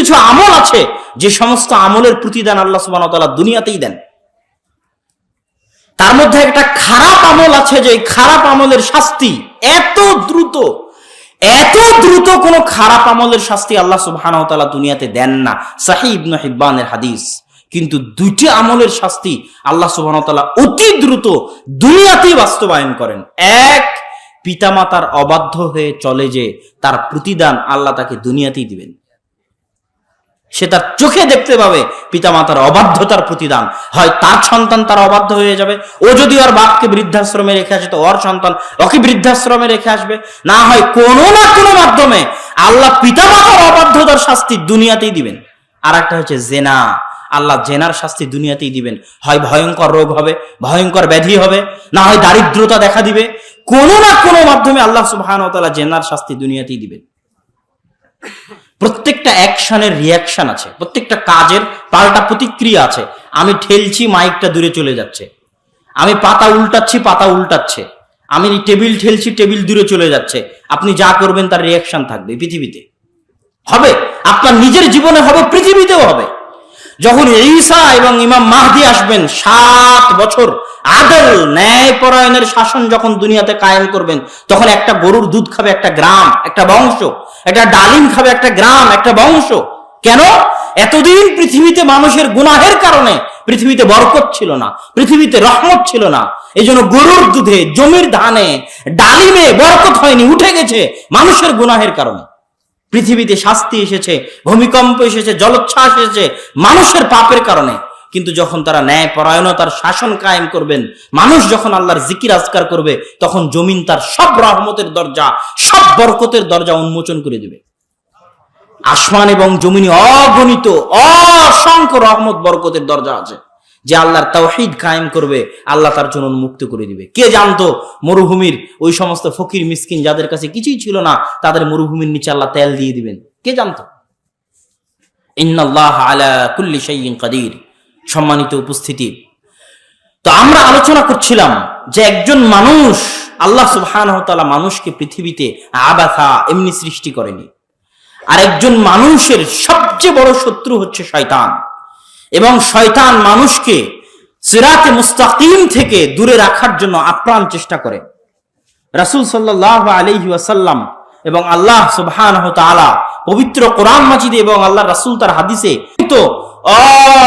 কিছু আমল আছে যে সমস্ত আমলের প্রতিদান আল্লাহ সুবহানাহু ওয়া তাআলা দুনিয়াতেই দেন। তার মধ্যে একটা খারাপ আমল আছে যে খারাপ আমলের শাস্তি এত দ্রুত কোন খারাপ আমলের শাস্তি আল্লাহ সুবহানাহু ওয়া তাআলা দুনিয়াতে দেন না। সহিহ ইবনে হিব্বানের হাদিস। কিন্তু দুইটি আমলের শাস্তি আল্লাহ সুবহানাহু ওয়া তাআলা অতি দ্রুত দুনিয়াতেই বাস্তবায়ন করেন। এক, পিতামাতার অবাধ্য হয়ে চলে যে তার প্রতিদান আল্লাহ তাকে দুনিয়াতেই দিবেন। সে তার চোখে দেখতে পাবে পিতামাতার অবাধ্যতার প্রতিদান। হয় তার সন্তান তার অবাধ্য হয়ে যাবে, ও যদি ওর বাপকে বৃদ্ধাশ্রমে রেখে আসে তো ওর সন্তান ওকে বৃদ্ধাশ্রমে রেখে আসবে। না হয় কোনো না কোনো মাধ্যমে আল্লাহ পিতামাতার অবাধ্যতার শাস্তি দুনিয়াতেই দিবেন। আর একটা হচ্ছে জেনা, আল্লাহ জেনার শাস্তি দুনিয়াতেই দিবেন। হয় ভয়ঙ্কর রোগ হবে, ভয়ঙ্কর ব্যাধি হবে, না হয় দারিদ্রতা দেখা দিবে। কোনো না কোনো মাধ্যমে আল্লাহ সুবহানাহু ওয়া তাআলা জেনার শাস্তি দুনিয়াতেই দিবেন। প্রত্যেকটা অ্যাকশনের রিয়াকশন আছে, প্রত্যেকটা কাজের পাল্টা প্রতিক্রিয়া আছে। আমি ঠেলছি, মাইকটা দূরে চলে যাচ্ছে। আমি পাতা উল্টাচ্ছি, পাতা উল্টাচ্ছে। আমি টেবিল ঠেলছি, টেবিল দূরে চলে যাচ্ছে। আপনি যা করবেন তার রিয়াকশন থাকবে, পৃথিবীতে হবে, আপনার নিজের জীবনে হবে, পৃথিবীতেও হবে। যখন ঈসা এবং ইমাম মাহদী আসবেন 7 বছর আদল ন্যায় পরায়ণের শাসন যখন দুনিয়াতে কায়েম করবেন, তখন একটা গরুর দুধ খাবে একটা গ্রাম, একটা বংশ, একটা ডালিম খাবে একটা গ্রাম, একটা বংশ। কেন? এতদিন পৃথিবীতে মানুষের গুনাহের কারণে পৃথিবীতে বরকত ছিল না, পৃথিবীতে রহমত ছিল না। এই জন্য গরুর দুধে, জমির ধানে, ডালিমে বরকত হয়নি, উঠে গেছে মানুষের গুনাহের কারণে। পৃথিবীতে শাস্তি এসেছে, ভূমিকম্প এসেছে, জলোচ্ছ্বাস এসেছে মানুষের পাপের কারণে। কিন্তু যখন তারা ন্যায় পরায়ণতার শাসন কায়েম করবেন, মানুষ যখন আল্লাহর জিকির আজকার করবে, তখন জমিন তার সব রহমতের দরজা, সব বরকতের দরজা উন্মোচন করে দেবে। আসমান এবং জমিনে অগণিত অসংখ্য রহমত বরকতের দরজা আছে, যে আল্লাহর তাওহীদ কায়েম করবে আল্লাহ তার জন্য উন্মুক্ত করে দিবে। কে জানতো মরুভূমির ওই সমস্ত ফকির মিসকিন যাদের কাছে কিছুই ছিল না, তাদের মরুভূমির নিচে আল্লাহ তেল দিয়ে দিবেন? কে জানতো? ইন্নাল্লাহা আলা কুল্লি শাইইন কাদির। সম্মানিত উপস্থিতি, তো আমরা আলোচনা করছিলাম যে একজন মানুষ, আল্লাহ সুবহানাহু ওয়া তাআলা মানুষকে পৃথিবীতে আবাথা এমনি সৃষ্টি করেনি। আর একজন মানুষের সবচেয়ে বড় শত্রু হচ্ছে শয়তান, এবং শয়তান মানুষকে সিরাতে মুস্তাকিম থেকে দূরে রাখার জন্য আপ্রাণ চেষ্টা করে। রাসূল সাল্লাল্লাহু আলাইহি ওয়াসাল্লাম এবং আল্লাহ সুবহানাহু ওয়া তাআলা পবিত্র কোরআন মাজিদে এবং আল্লাহ রাসূল তার হাদিসে তো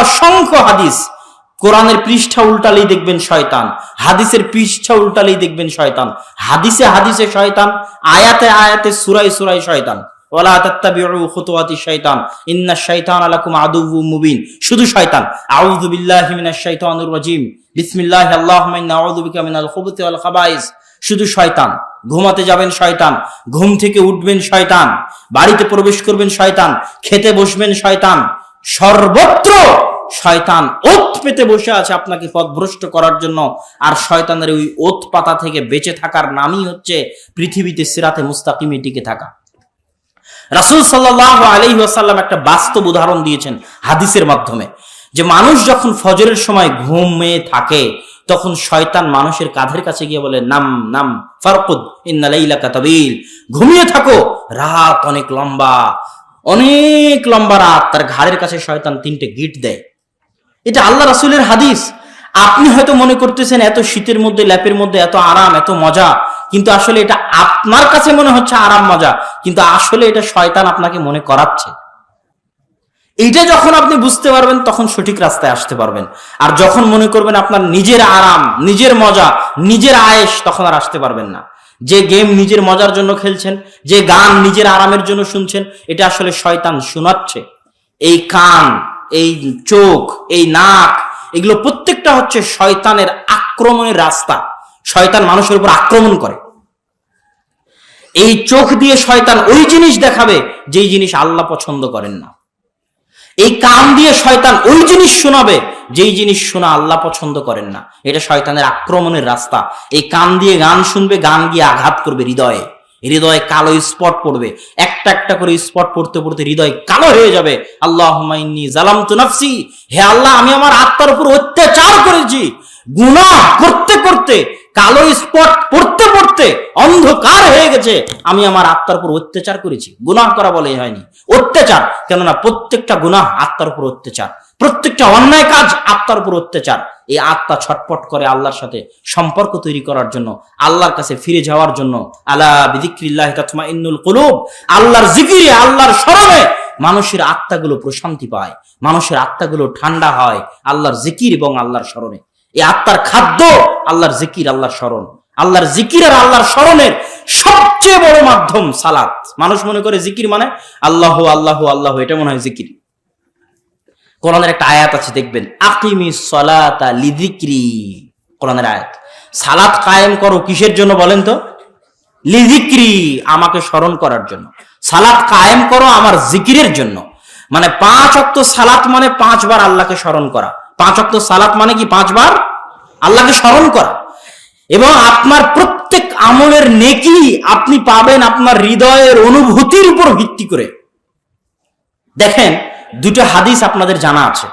অসংখ্য হাদিস, কোরআনের পৃষ্ঠা উল্টালেই দেখবেন শয়তান, হাদিসের পৃষ্ঠা উল্টালেই দেখবেন শয়তান, হাদিসে হাদিসে শয়তান, আয়াতে আয়াতে সূরায় সূরায় শয়তান। ওয়ালা তাত্তাবিউ খুতুওয়াতিশ শাইতান ইন্নাশ শাইতানা লাকুম আদুউম মুবিন। শুধু শয়তান। আউযু বিল্লাহি মিনাশ শাইতানির রাজিম, বিসমিল্লাহি আল্লাহুম্মা ইন্না আউযু বিকা মিনাল খুবুতি ওয়াল খাবাইস। শুধু শয়তান। ঘুমাতে যাবেন শয়তান, ঘুম থেকে উঠবেন শয়তান, বাড়িতে প্রবেশ করবেন শয়তান, খেতে বসবেন শয়তান, সর্বত্র শয়তান ওত পেতে বসে আছে আপনাকে পথভ্রষ্ট করার জন্য। আর শয়তানের ওই ওত পাতা থেকে বেঁচে থাকার নামই হচ্ছে পৃথিবীতে সিরাতে মুস্তাকিমে টিকে থাকা। রাসূল সাল্লাল্লাহু আলাইহি ওয়াসাল্লাম একটা বাস্তব উদাহরণ দিয়েছেন হাদিসের মাধ্যমে, যে মানুষ যখন ফজরের সময় ঘুমিয়ে থাকে, তখন শয়তান মানুষের কাঁধের কাছে গিয়ে বলে, নাম নাম ফারকুদ ইন্না লাইলাকা তাবিল। ঘুমিয়ে থাকো, রাত অনেক লম্বা, অনেক লম্বা রাত। তার ঘাড়ের কাছে শয়তান 3টে গিট দেয়। এটা আল্লাহ রাসূলের হাদিস। আপনি হয়তো মনে করতেছেন এত শীতের মধ্যে, ল্যাপের মধ্যে এত আরাম, এত মজা, কিন্তু আসলে এটা আপনার কাছে মনে হচ্ছে আরাম মজা, কিন্তু আসলে এটা শয়তান আপনাকে মনে করাচ্ছে। এইটা যখন আপনি বুঝতে পারবেন, তখন সঠিক রাস্তায় আসতে পারবেন। আর যখন মনে করবেন আপনার নিজের আরাম, নিজের মজা, নিজের আয়েশ, তখন আর আসতে পারবেন না। যে গেম নিজের মজার জন্য খেলছেন, যে গান নিজের আরামের জন্য শুনছেন, এটা আসলে শয়তান শোনাচ্ছে। এই কান, এই চোখ, এই নাক, এগুলো প্রত্যেকটা হচ্ছে শয়তানের আক্রমণের রাস্তা। শয়তান মানুষের উপর আক্রমণ করে। এই চোখ দিয়ে শয়তান ওই জিনিস দেখাবে যেই জিনিস আল্লাহ পছন্দ করেন না। এই কান দিয়ে শয়তান ওই জিনিস শোনাবে যেই জিনিস শোনা আল্লাহ পছন্দ করেন না। এটা শয়তানের আক্রমণের রাস্তা। এই কান দিয়ে গান শুনবে, গান গিয়ে আঘাত করবে হৃদয়ে, হৃদয়ে কালো স্পট পড়বে, একটা একটা করে স্পট পড়তে পড়তে হৃদয় কালো হয়ে যাবে। আল্লাহুম্মা ইন্নী যালামতু নাফসি, হে আল্লাহ আমি আমার আত্মার উপর অত্যাচার করেছি। গুনাহ করতে করতে কালো স্পট পড়তে পড়তে অন্ধকার হয়ে গেছে, আমি আমার আত্মার উপর অত্যাচার করেছি। গুনাহ করা বলে হয়নি, অত্যাচার। কেননা প্রত্যেকটা গুনাহ আত্মার উপর অত্যাচার, প্রত্যেকটা অন্যায় কাজ আত্মার উপর অত্যাচার। এই আত্মা ছটপট করে আল্লাহর সাথে সম্পর্ক তৈরি করার জন্য, আল্লাহর কাছে ফিরে যাওয়ার জন্য। আলা বিযিক্রিল্লাহি তাতমাইন্নুল কুলুব, আল্লাহর জিকিরে, আল্লাহর স্মরণে মানুষের আত্মাগুলো প্রশান্তি পায়, মানুষের আত্মাগুলো ঠান্ডা হয় আল্লাহর জিকির এবং আল্লাহর স্মরণে। এই আত্মার খাদ্য আল্লাহর জিকির, আল্লাহর স্মরণ। আল্লাহর জিকির আর আল্লাহর স্মরণের সবচেয়ে বড় মাধ্যম সালাত। মানুষ মনে করে জিকির মানে আল্লাহ আল্লাহ আল্লাহ, এটা মনে হয় জিকির। কোরআনের একটা আয়াত আছে, দেখবেন, আকিমিস সালাতা লিযিকরি। কোরআনের আয়াত, সালাত কায়েম করো কিসের জন্য বলেন তো? লিযিকরি, আমাকে স্মরণ করার জন্য। সালাত কায়েম করো আমার জিকিরের জন্য। মানে 5 ওয়াক্ত সালাত মানে 5 বার আল্লাহকে স্মরণ করা। 5 ওয়াক্ত সালাত মানে কি? 5 বার আল্লাহকে স্মরণ করা। এবং আপনার প্রত্যেক আমলের নেকি আপনি পাবেন আপনার হৃদয়ের অনুভূতির উপর ভিত্তি করে। দেখেন, দুটো হাদিস আপনাদের জানা আছে।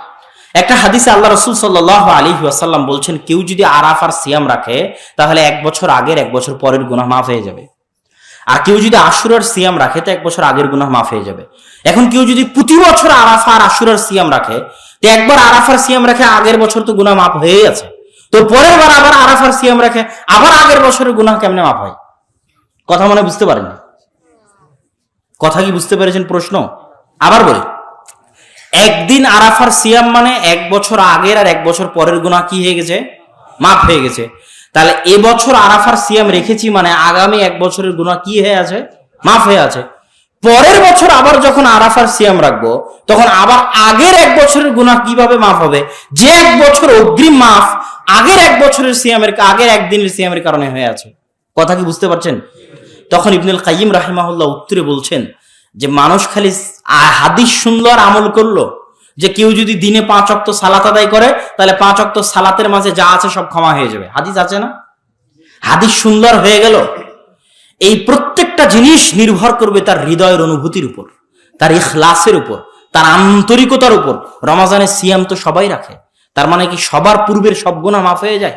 একটা হাদিসে আল্লাহ রাসূল সাল্লাল্লাহু আলাইহি ওয়াসাল্লাম বলছেন, কেউ যদি আরাফার সিয়াম রাখে তাহলে 1 বছর আগের 1 বছর পরের গুনাহ মাফ হয়ে যাবে। আর কেউ যদি আশুরার সিয়াম রাখে তো 1 বছর আগের গুনাহ মাফ হয়ে যাবে। এখন কেউ যদি প্রতি বছর আরাফা আর আশুরার সিয়াম রাখে, তো একবার আরাফার সিয়াম রাখে, আগের বছর তো গুনাহ মাফ হয়ে গেছে, তো পরের বার আবার আরাফার সিয়াম রাখে, আবার আগের বছরের গুনাহ কেমনে মাফ হয়? কথা মনে বুঝতে পারেন? কথা কি বুঝতে পেরেছেন প্রশ্ন? আবার বলি, একদিন আরাফার সিয়াম মানে 1 বছর আগের আর 1 বছর পরের গুনাহ কি হয়ে গেছে? মাফ হয়ে গেছে। তাহলে এবছর আরাফার সিয়াম রেখেছি মানে আগামী 1 বছরের গুনাহ কি হয়ে আছে? মাফ হয়ে আছে। পরের বছর আবার যখন আরাফার সিয়াম রাখবো তখন আবার আগের 1 বছরের গুনাহ কিভাবে মাফ হবে? যে 1 বছর অগ্রিম মাফ আগের 1 বছরের সিয়ামের, আগের একদিনের সিয়ামের কারণে হয়ে আছে। কথা কি বুঝতে পারছেন? তখন ইবনুল কাইয়িম রাহিমাহুল্লাহ উত্তরে বলছেন যে মানুষ খালি হাদিস সুন্দর আমল করলো, যে কেউ যদি দিনে 5 ওয়াক্ত সালাত আদায় করে তাহলে 5 ওয়াক্ত সালাতের মাঝে যা আছে সব ক্ষমা হয়ে যাবে। হাদিস আছে না? হাদিস সুন্দর হয়ে গেল। এই প্রত্যেকটা জিনিস নির্ভর করবে তার হৃদয়ের অনুভূতির উপর, তার ইখলাসের উপর, তার আন্তরিকতার উপর। রমজানের সিয়াম তো সবাই রাখে, তার মানে কি সবার পূর্বের সব গুনাহ মাফ হয়ে যায়?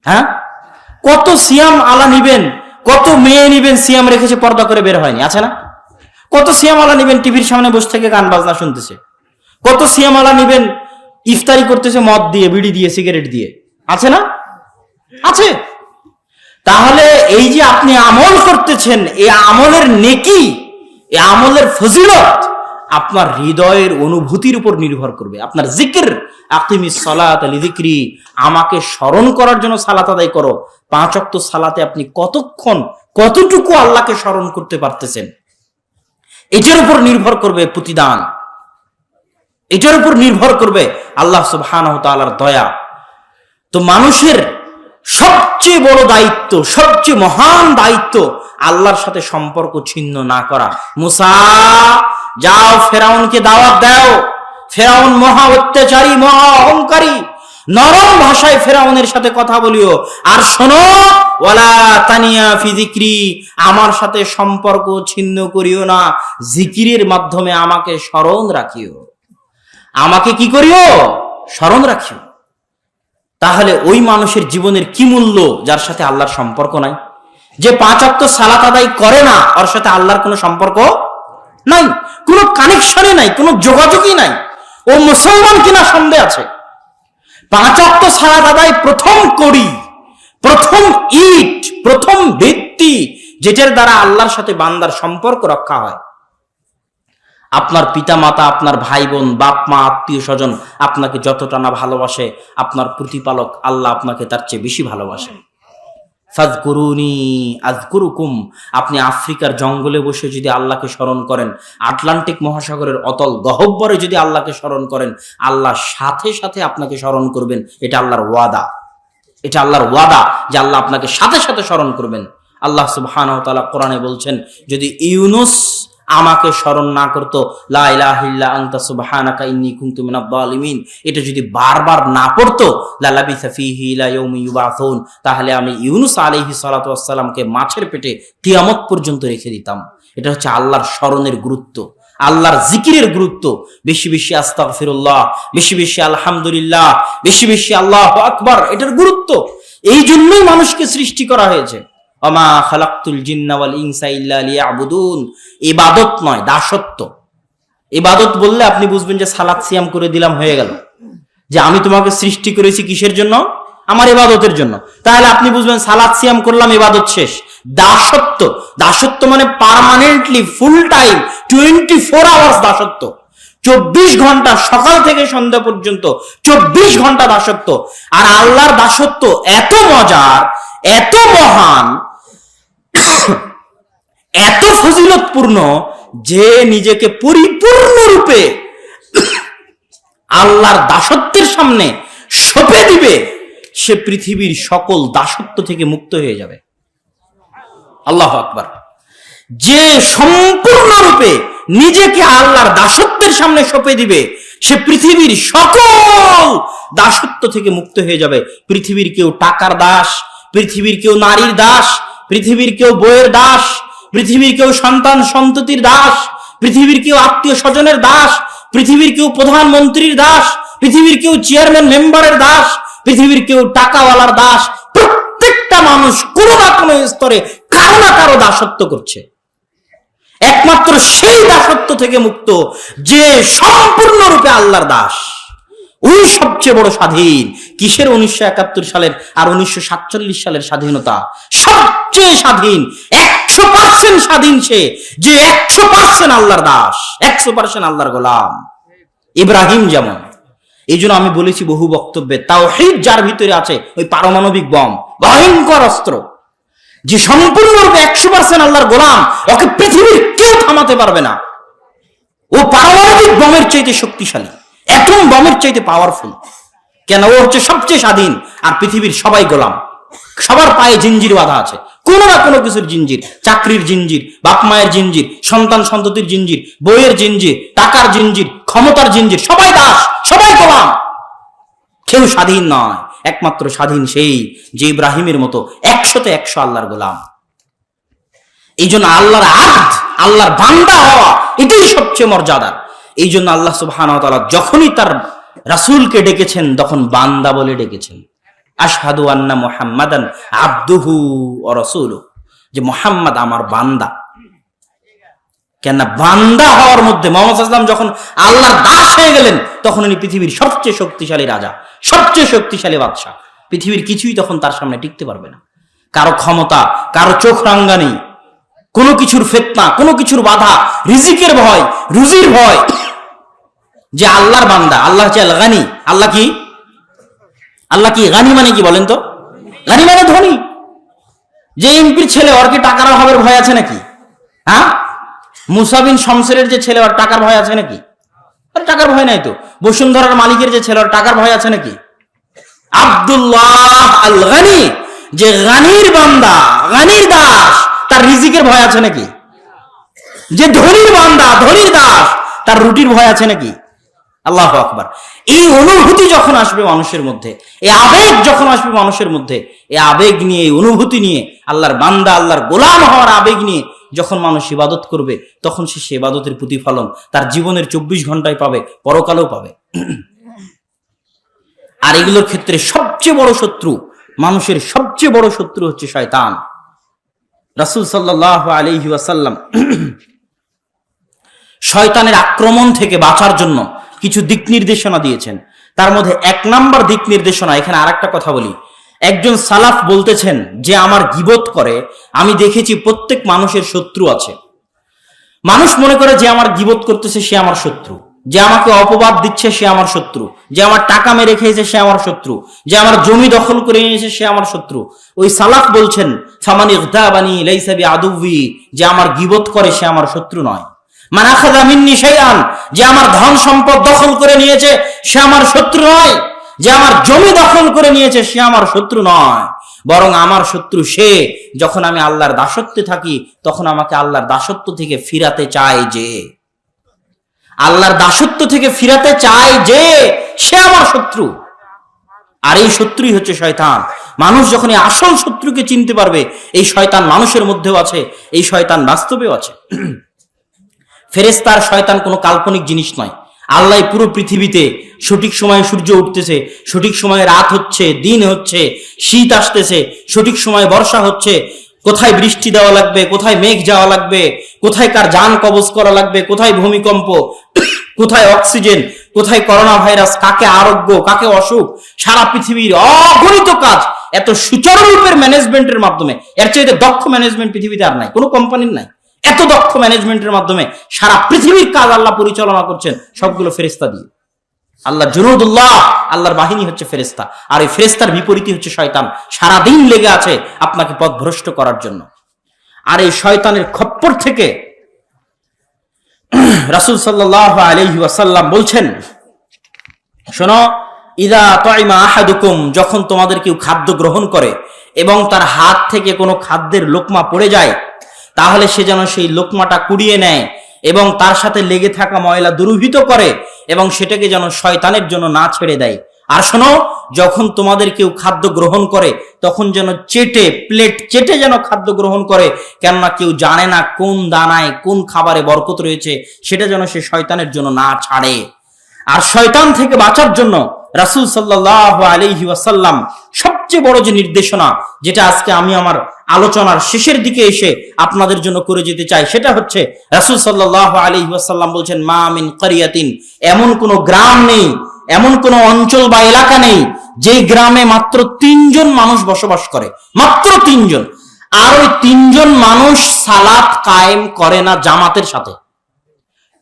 হ্যাঁ, কত সিয়াম আলা নিবেন, কত মেয়ে নিবেন সিয়াম রেখেছে পর্দা করে বের হয়নি, আছে না? কত সিয়াম আলা নিবেন টিভির সামনে বসে থেকে গান বাজনা শুনতেছে, কত সিয়াম আলা নিবেন ইফতারি করতেছে মদ দিয়ে, বিড়ি দিয়ে, সিগারেট দিয়ে, আছে না? আছে। তাহলে এই যে আপনি আমল করতেছেন, এই আমলের নেকি, এই আমলের ফজিলত আপনার হৃদয়ের অনুভূতির উপর নির্ভর করবে। আপনার জিকির, আকিমিস সালাতা লিযিকরি, আমাকে স্মরণ করার জন্য সালাত আদায় করো। 5 ওয়াক্ত সালাতে আপনি কতক্ষণ, কতটুকু আল্লাহকে স্মরণ করতে পারতেছেন, এটার উপর নির্ভর করবে প্রতিদান, এটার উপর নির্ভর করবে আল্লাহ সুবহানাহু ওয়া তাআলার দয়া। তো মানুষের সবচেয়ে বড় দায়িত্ব, সবচেয়ে মহান দায়িত্ব আল্লাহর সাথে সম্পর্ক ছিন্ন না করা। মুসা, যাও ফেরাউনকে দাওয়াত দাও। ফেরাউন মহা অত্যাচারী, মহা অহংকারী, নরম ভাষায় ফেরাউনের সাথে কথা বলিও। আর শোনো, ওয়ালা তানিয়া ফি যিকরি, আমার সাথে সম্পর্ক ছিন্ন করিও না, জিকিরের মাধ্যমে আমাকে স্মরণ রাখিও। আমাকে কি করিও? স্মরণ রাখিও। তাহলে ওই মানুষের জীবনের কি মূল্য যার সাথে আল্লাহর সম্পর্ক নাই? যে 5 ওয়াক্ত সালাত আদায় করে না, ওর সাথে আল্লাহর কোনো সম্পর্ক নাই, কোনো কানেকশনই নাই, কোনো যোগাযোগই নাই। ও মুসলমান কিনা সন্দেহ আছে। 5 ওয়াক্ত সালাত আদায় প্রথম করি, প্রথম ইট, প্রথম ভিত্তি, যেটার দ্বারা আল্লাহর সাথে বান্দার সম্পর্ক রক্ষা হয়। আপনার পিতা মাতা, আপনার ভাই বোন, বাপ মা, আত্মীয় স্বজন আপনাকে যতটা না ভালোবাসে, আপনার প্রতিপালক আল্লাহ আপনাকে তার চেয়ে বেশি ভালোবাসে। ফাযকুরুনি আযকুরুকুম, আপনি আফ্রিকার জঙ্গলে বসে যদি আল্লাহকে স্মরণ করেন, আটলান্টিক মহাসাগরের অতল গহ্বরে যদি আল্লাহকে স্মরণ করেন, আল্লাহ সাথে সাথে আপনাকে স্মরণ করবেন। এটা আল্লাহর ওয়াদা, এটা আল্লাহর ওয়াদা যে আল্লাহ আপনাকে সাথে সাথে স্মরণ করবেন। আল্লাহ সুবহানাহু ওয়া তাআলা কোরআনে বলছেন, যদি ইউনুস আমাকে স্মরণ না করতো, লা ইলাহা ইল্লা আনতা সুবহানাকা ইন্নী কুনতু মিনাজ জালিমিন, এটা যদি বারবার না পড়তো, লা লাবিসা ফীহি ইলা ইয়াউমি ইউবাসুন, তাহলে আমি ইউনুস আলাইহিস সালাতু ওয়াস সালামকে মাছের পেটে কিয়ামত পর্যন্ত রেখে দিতাম। এটা হচ্ছে আল্লাহর স্মরণের গুরুত্ব, আল্লাহর জিকিরের গুরুত্ব। বেশি বেশি আস্তাগফিরুল্লাহ, বেশি বেশি আলহামদুলিল্লাহ, বেশি বেশি আল্লাহু আকবার, এটার গুরুত্ব। এই জন্যই মানুষকে সৃষ্টি করা হয়েছে। ওমা খালাকতুল জিন্না ওয়াল ইনসা ইল্লা লিয়াবুদুন, ইবাদত নয়, দাসত্ব। ইবাদত বললে আপনি বুঝবেন যে সালাত সিয়াম করে দিলাম হয়ে গেল, যে আমি তোমাকে সৃষ্টি করেছি কিসের জন্য? আমার ইবাদতের জন্য। তাহলে আপনি বুঝবেন সালাত সিয়াম করলাম, ইবাদত শেষ। দাসত্ব, দাসত্ব মানে পার্মানেন্টলি ফুল টাইম 24 আওয়ার্স দাসত্ব, 24 ঘন্টা সকাল থেকে সন্ধ্যা পর্যন্ত 24 ঘন্টা দাসত্ব। আর আল্লাহর দাসত্ব এত মজার, এত মহান, এত ফজিলতপূর্ণ যে নিজেকে পরিপূর্ণরূপে আল্লাহর দাসত্বের সামনে সঁপে দিবে, সে পৃথিবীর সকল দাসত্ব থেকে মুক্ত হয়ে যাবে। আল্লাহু আকবার। যে সম্পূর্ণরূপে নিজেকে আল্লাহর দাসত্বের সামনে সঁপে দিবে, সে পৃথিবীর সকল দাসত্ব থেকে মুক্ত হয়ে যাবে। পৃথিবীর কেউ টাকার দাস, পৃথিবীর কেউ নারীর দাস, পৃথিবীর কেউ বইয়ের দাস, পৃথিবীর কেউ সন্তান সন্ততির দাস, পৃথিবীর কেউ আত্মীয় স্বজনের দাস, পৃথিবীর কেউ প্রধানমন্ত্রীর দাস, পৃথিবীর কেউ চেয়ারম্যান মেম্বারের দাস, পৃথিবীর কেউ টাকাওয়ালার দাস। প্রত্যেকটা মানুষ কোনো না কোনো স্তরে কারো না কারো দাসত্ব করছে। একমাত্র সেই দাসত্ব থেকে মুক্ত যে সম্পূর্ণরূপে আল্লাহর দাস, ওই সবচেয়ে বড় স্বাধীন। কিসের 1971 সালের আর 1947 সালের স্বাধীনতা? সবচেয়ে স্বাধীন, 100% স্বাধীন সে যে 100% আল্লাহর দাস, 100% আল্লাহর গোলাম। ইব্রাহিম যেমন। এই জন্য আমি বলেছি বহু বক্তব্যে, তাওহীদ যার ভিতরে আছে, ওই পারমাণবিক বম, ভয়ঙ্কর অস্ত্র, যে সম্পূর্ণরূপে 100% আল্লাহর গোলাম, ওকে পৃথিবীর কেউ থামাতে পারবে না। ও পারমাণবিক বমের চাইতে শক্তিশালী, অ্যাটম বমের চাইতে পাওয়ারফুল। কেন? ও হচ্ছে সবচেয়ে স্বাধীন, আর পৃথিবীর সবাই গোলাম। সবার পায়ে জিঞ্জির বাঁধা আছে, কোনো না কোনো কিছুর জিঞ্জির, চাকরির জিঞ্জির, বাপ মায়ের জিঞ্জির, সন্তান সন্ততির জিঞ্জির, বইয়ের জিঞ্জির, টাকার জিঞ্জির, ক্ষমতার জিঞ্জির। সবাই দাস, সবাই গোলাম, কেউ স্বাধীন নয়। একমাত্র স্বাধীন সেই যে ইব্রাহিমের মতো 100তে 100 আল্লাহর গোলাম। এই জন্য আল্লাহর আব্দ, আল্লাহর বান্দা হওয়া, এটাই সবচেয়ে মর্যাদার। এই জন্য আল্লাহ সুবহানাহু ওয়া তাআলা যখনই তার রাসূলকে ডেকেছেন তখন বান্দা বলে ডেকেছেন। আশহাদু আন্না মুহাম্মাদান আবদুহু ওয়া রাসূলুহু, যে মুহাম্মদ আমার বান্দা। কেন? বান্দা হওয়ার মধ্যে মুহাম্মদ সাল্লাল্লাহু আলাইহি ওয়াসাল্লাম যখন আল্লাহর দাস হয়ে গেলেন, তখন উনি পৃথিবীর সবচেয়ে শক্তিশালী রাজা, সবচেয়ে শক্তিশালী বাদশা। পৃথিবীর কিছুই তখন তার সামনে টিকতে পারবে না। কারো ক্ষমতা, কারো চোখ রাঙ্গানি, কোনো কিছুর ফিতনা, কোনো কিছুর বাধা, রিজিকের ভয়, রুজির ভয়। যে আল্লাহর বান্দা, আল্লাহ হচ্ছে আল গানি। আল্লাহ কি? আল্লাহ কি? গানি মানে কি বলেন তো? গানি মানে ধনী। যে এমপির ছেলে, ওর কি টাকার অভাবের ভয় আছে নাকি? হ্যাঁ? মুসা বিন শমসেরের যে ছেলে, ওর টাকার ভয় আছে নাকি? আর টাকার ভয় নাই তো। বসুন্ধরার মালিকের যে ছেলে, ওর টাকার ভয় আছে নাকি? আব্দুল্লাহ আল গানি, যে গানির বান্দা, গানির দাস, তার রিজিকের ভয় আছে নাকি? যে ধনীর বান্দা, ধনীর দাস, তার রুটির ভয় আছে নাকি? আল্লাহু আকবার। এই অনুভূতি যখন আসবে মানুষের মধ্যে, এই আবেগ যখন আসবে মানুষের মধ্যে, এই আবেগ নিয়ে, এই অনুভূতি নিয়ে, আল্লাহর বান্দা, আল্লাহর গোলাম হওয়ার আবেগ নিয়ে যখন মানুষ ইবাদত করবে, তখন সে ইবাদতের প্রতিফলন তার জীবনের 24 ঘন্টায় পাবে, পরকালেও পাবে। আর এগুলোর ক্ষেত্রে সবচেয়ে বড় শত্রু, মানুষের সবচেয়ে বড় শত্রু হচ্ছে শয়তান। রাসূল সাল্লাল্লাহু আলাইহি ওয়াসাল্লাম শয়তানের আক্রমণ থেকে বাঁচার জন্য কিছু দিক নির্দেশনা দিয়েছেন। তার মধ্যে 1 নাম্বার দিক নির্দেশনা, এখানে আরেকটা কথা বলি। একজন সালাফ বলতেছেন, যে আমার গীবত করে, আমি দেখেছি প্রত্যেক মানুষের শত্রু আছে। মানুষ মনে করে যে আমার গীবত করতেছে সে আমার শত্রু, যে আমাকে অপবাদ দিচ্ছে সে আমার শত্রু, যে আমার টাকা মেরে খেয়েছে সে আমার শত্রু, যে আমার জমি দখল করে নিয়েছে সে আমার শত্রু। ওই সালাফ বলছেন, ফামান ইগতাবানি লাইসা বিআদুবি, যে আমার গীবত করে সে আমার শত্রু নয়। মান আখাযা মিন্নি শাইআন, যে আমার ধন সম্পদ দখল করে নিয়েছে সে আমার শত্রু নয়, যে আমার জমি দখল করে নিয়েছে সে আমার শত্রু নয়, বরং আমার শত্রু সে যখন আমি আল্লাহর দাসত্বে থাকি, তখন আমাকে আল্লাহর দাসত্ব থেকে ফিরাতে চায়, যে আল্লাহর দাসত্ব থেকে ফিরাতে চায় যে সে আমার শত্রু। আর এই শত্রুই হচ্ছে শয়তান। মানুষ যখন এই আসল শত্রুকে চিনতে পারবে, এই শয়তান মানুষের মধ্যেও আছে, এই শয়তান বাস্তবেও আছে। ফেরেশতা আর শয়তান কোনো কাল্পনিক জিনিস নয়। আল্লাহ পুরো পৃথিবীতে সঠিক সময়ে সূর্য উঠতেছে, সঠিক সময়ে রাত হচ্ছে, দিন হচ্ছে, শীত আসতেছে, সঠিক সময়ে বর্ষা হচ্ছে, কোথায় বৃষ্টি দেওয়া লাগবে, কোথায় মেঘ যাওয়া লাগবে, কোথায় কার জান কবজ করা লাগবে, কোথায় ভূমিকম্প, কোথায় অক্সিজেন, কোথায় করোনা ভাইরাস, কাকে আরোগ্য, কাকে অসুখ, সারা পৃথিবীর অগণিত কাজ এত সুচারুরূপের ম্যানেজমেন্টের মাধ্যমে, এর চাইতে দক্ষ ম্যানেজমেন্ট পৃথিবীতে আর নাই, কোনো কোম্পানির নাই। এত দক্ষ ম্যানেজমেন্টের মাধ্যমে সারা পৃথিবীর কাজ আল্লাহ পরিচালনা করছেন, সবগুলো ফেরেশতা দিয়ে। আল্লাহ জুনুদুল্লাহ, আল্লাহর বাহিনী হচ্ছে ফেরেশতা, আর এই ফেরেশতার বিপরীতই হচ্ছে শয়তান, সারাদিন লেগে আছে আপনাকে পথভ্রষ্ট করার জন্য। আর এই শয়তানের খপ্পর থেকে রাসূল সাল্লাল্লাহু আলাইহি ওয়াসাল্লাম বলছেন, শোনো, ইদা তাইমা আহাদুকুম, যখন তোমাদের কেউ খাদ্য গ্রহণ করে এবং তার হাত থেকে কোনো খাদ্যের লোকমা পড়ে যায়, তাহলে সে যেন সেই লোকমাটা কুড়িয়ে নেয় এবং তার সাথে লেগে থাকা ময়লা দূরীভূত করে এবং সেটাকে যেন শয়তানের জন্য না ছেড়ে দেয়। আর শোনো, যখন তোমাদের কেউ খাদ্য গ্রহণ করে তখন যেন প্লেট চেটে যেন খাদ্য গ্রহণ করে, কেননা কেউ জানে না কোন দানায় কোন খাবারে বরকত রয়েছে, সেটা যেন সে শয়তানের জন্য না ছাড়ে। আর শয়তান থেকে বাঁচার জন্য রাসূল সাল্লাল্লাহু আলাইহি ওয়াসাল্লাম সবচেয়ে বড় যে নির্দেশনা, যেটা আজকে আমি আমার আলোচনার শেষের দিকে এসে আপনাদের জন্য করে যেতে চাই, সেটা হচ্ছে রাসূল সাল্লাল্লাহু আলাইহি ওয়াসাল্লাম বলছেন, মা মিন ক্বরিয়াতিন, এমন কোন গ্রাম নেই, এমন কোন অঞ্চল বা এলাকা নেই যেই গ্রামে মাত্র 3 জন মানুষ বসবাস করে, মাত্র 3 জন, আর ওই 3 জন মানুষ সালাত কায়েম করে না জামাতের সাথে।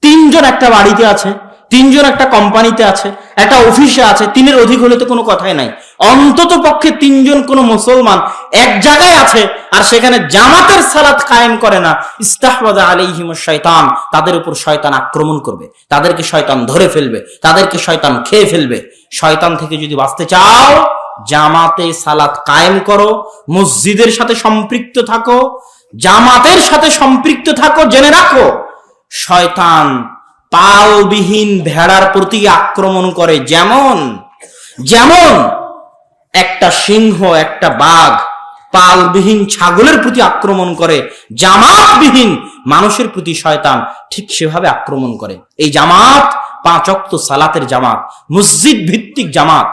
3 জন একটা বাড়িতে আছে, 3 জন একটা কোম্পানিতে আছে, একটা অফিসে আছে, 3-এর অধিক হলে তো কোনো কথাই নাই। অন্তত পক্ষে 3 জন কোন মুসলমান এক জায়গায় আছে আর সেখানে জামাতের সালাত কায়েম করে না, ইস্তাহওয়াযা আলাইহিমুশ শয়তান, তাদের উপর শয়তান আক্রমণ করবে, তাদেরকে শয়তান ধরে ফেলবে, তাদেরকে শয়তান খেয়ে ফেলবে। শয়তান থেকে যদি বাঁচতে চাও, জামাতে সালাত কায়েম করো, মসজিদের সাথে সম্পৃক্ত থাকো, জামাতের সাথে সম্পৃক্ত থাকো। জেনে রাখো, শয়তান পালবিহীন ভেড়ার প্রতি আক্রমণ করে যেমন একটা সিংহ, একটা বাঘ পালবিহীন ছাগলের প্রতি আক্রমণ করে, জামাতবিহীন মানুষের প্রতি শয়তান ঠিক সেভাবে আক্রমণ করে। এই জামাত 5 ওয়াক্ত সালাতের জামাত, মসজিদ ভিত্তিক জামাত।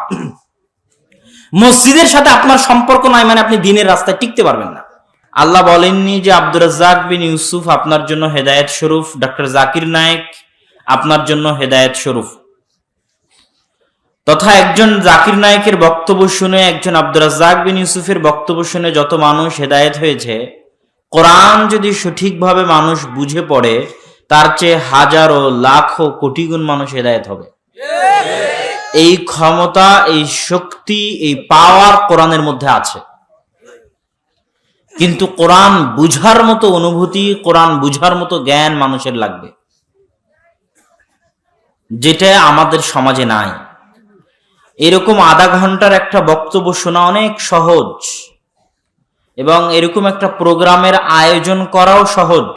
মসজিদের সাথে আপনার সম্পর্ক নাই মানে আপনি দ্বীনের রাস্তায় টিকতে পারবেন না। আল্লাহ বলেননি যে আব্দুর রাজ্জাক বিন ইউসুফ আপনার জন্য হেদায়েত স্বরূপ, ডক্টর জাকির নায়েক আপনার জন্য হেদায়েত স্বরূপ, তথা একজন জাকির নায়েকের বক্তব্য শুনে, একজন আব্দুর রাজ্জাক বিন ইউসুফের বক্তব্য শুনে যত মানুষ হেদায়েত হয়েছে, কোরআন যদি সঠিকভাবে মানুষ বুঝে পড়ে, তার চেয়ে হাজারো লাখো কোটি গুণ মানুষ হেদায়েত হবে। এই ক্ষমতা, এই শক্তি, এই পাওয়ার কোরআনের মধ্যে আছে। কিন্তু কোরআন বুঝার মতো অনুভূতি, কোরআন বুঝার মতো জ্ঞান মানুষের লাগবে, যেটা আমাদের সমাজে নাই। এরকম আধা ঘন্টার একটা বক্তব্য শোনা অনেক সহজ, এবং এরকম একটা প্রোগ্রামের আয়োজন করাও সহজ।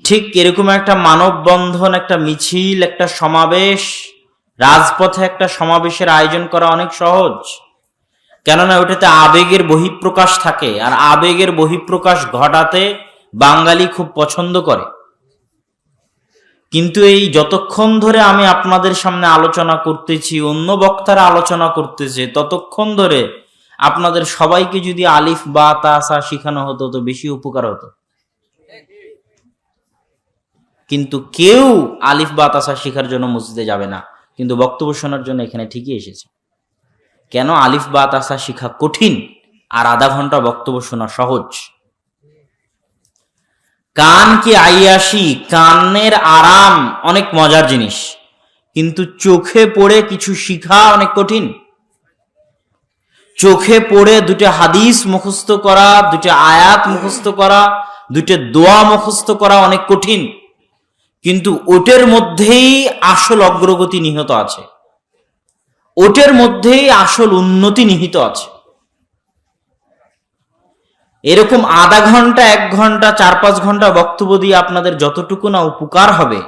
ঠিক এরকম একটা মানববন্ধন, একটা মিছিল, একটা সমাবেশ, রাজপথে একটা সমাবেশের আয়োজন করা অনেক সহজ, কেননা ওটাতে আবেগের বহিঃপ্রকাশ থাকে, আর আবেগের বহিঃপ্রকাশ ঘটাতে বাঙালি খুব পছন্দ করে। কিন্তু এই যতক্ষণ ধরে আমি আপনাদের সামনে আলোচনা করতেছি, অন্য বক্তারা আলোচনা করতেছে, ততক্ষণ ধরে আপনাদের সবাইকে যদি আলিফ বা তা সা শেখানো হতো তো বেশি উপকার হতো। কিন্তু কেউ আলিফ বা তা সা শেখার জন্য মসজিদে যাবে না, কিন্তু বক্তব্য শোনার জন্য এখানে ঠিকই এসেছে। কেন? আলিফ বা তা সা শেখা কঠিন আর আধা ঘন্টা বক্তব্য শোনা সহজ। কান কি আইয়াসি, কানের আরাম অনেক মজার জিনিস, কিন্তু চোখে পড়ে কিছু শিখা অনেক কঠিন। চোখে পড়ে 2টা হাদিস মুখস্থ করা, 2টা আয়াত মুখস্থ করা, 2টা দোয়া মুখস্থ করা অনেক কঠিন, কিন্তু ওটের মধ্যেই আসল অগ্রগতি নিহিত আছে, ওটের মধ্যেই আসল উন্নতি নিহিত আছে। এরকম আধা ঘন্টা, 1 ঘন্টা, 4-5 ঘন্টা বক্তব্য দিয়ে আপনাদের যতটুকু না উপকার হবে,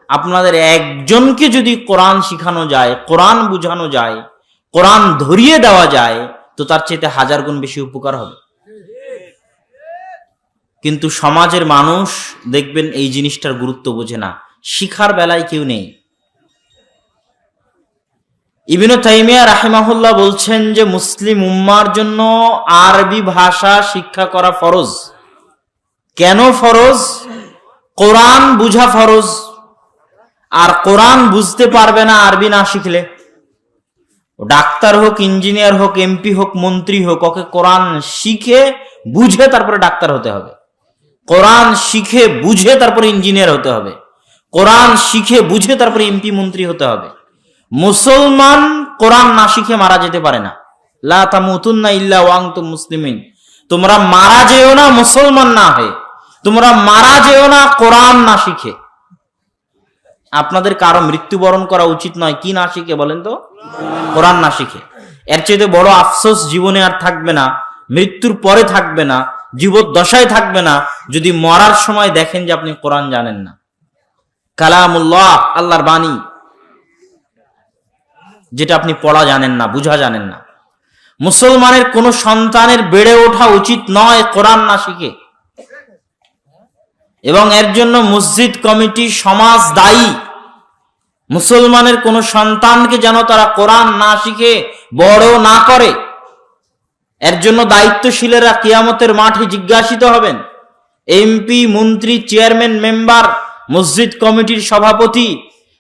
আপনাদের একজনকে যদি কোরআন শিখানো যায়, কোরআন বুঝানো যায়, কোরআন ধরিয়ে দেওয়া যায়, তো তার চেয়ে 1000 গুণ বেশি উপকার হবে। কিন্তু সমাজের মানুষ দেখবেন এই জিনিসটার গুরুত্ব বোঝে না। শিখার বেলায় কেউ নেই। ইবনে তাইমিয়া রাহিমাহুল্লাহ বলছেন যে মুসলিম উম্মার জন্য আরবি ভাষা শিক্ষা করা ফরজ। কেন ফরজ? কোরআন বুঝা ফরজ। আর কোরআন বুঝতে পারবে না আরবি না শিখলে। ডাক্তার হোক, ইঞ্জিনিয়ার হোক, এমপি হোক, মন্ত্রী হোক, ওকে কোরআন শিখে বুঝে তারপরে ডাক্তার হতে হবে। কোরআন শিখে বুঝে তারপরে ইঞ্জিনিয়ার হতে হবে। কোরআন শিখে বুঝে তারপরে এমপি মন্ত্রী হতে হবে। মুসলমান কোরআন না শিখে মারা যেতে পারে না। লা তামুতুন্না ইল্লা ওয়া আনতুম মুসলিমিন। তোমরা মারা যেও না মুসলমান না হয়ে, তোমরা মারা যেও না কোরআন না শিখে। আপনাদের কারো মৃত্যুবরণ করা উচিত নয় কি না শিখে বলেন তো? কোরআন না শিখে। এর চাইতে বড় আফসোস জীবনে আর থাকবে না, মৃত্যুর পরে থাকবে না, জীবদ্দশায় থাকবে না, যদি মরার সময় দেখেন যে আপনি কোরআন জানেন না। কালামুল্লাহ, আল্লাহর বাণী, যেটা আপনি পড়া জানেন না, বুঝা জানেন না। মুসলমানের কোন সন্তানের বেড়ে ওঠা উচিত নয় কোরআন না শিখে। এবং এর জন্য মসজিদ কমিটি, সমাজ দায়ী। মুসলমানের কোন সন্তানকে যেন তারা কোরআন না শিখে বড় না করে। এর জন্য দায়িত্বশীলেরা কিয়ামতের মাঠে জিজ্ঞাসিত হবেন। এমপি, মন্ত্রী, চেয়ারম্যান, মেম্বার, মসজিদ কমিটির সভাপতি,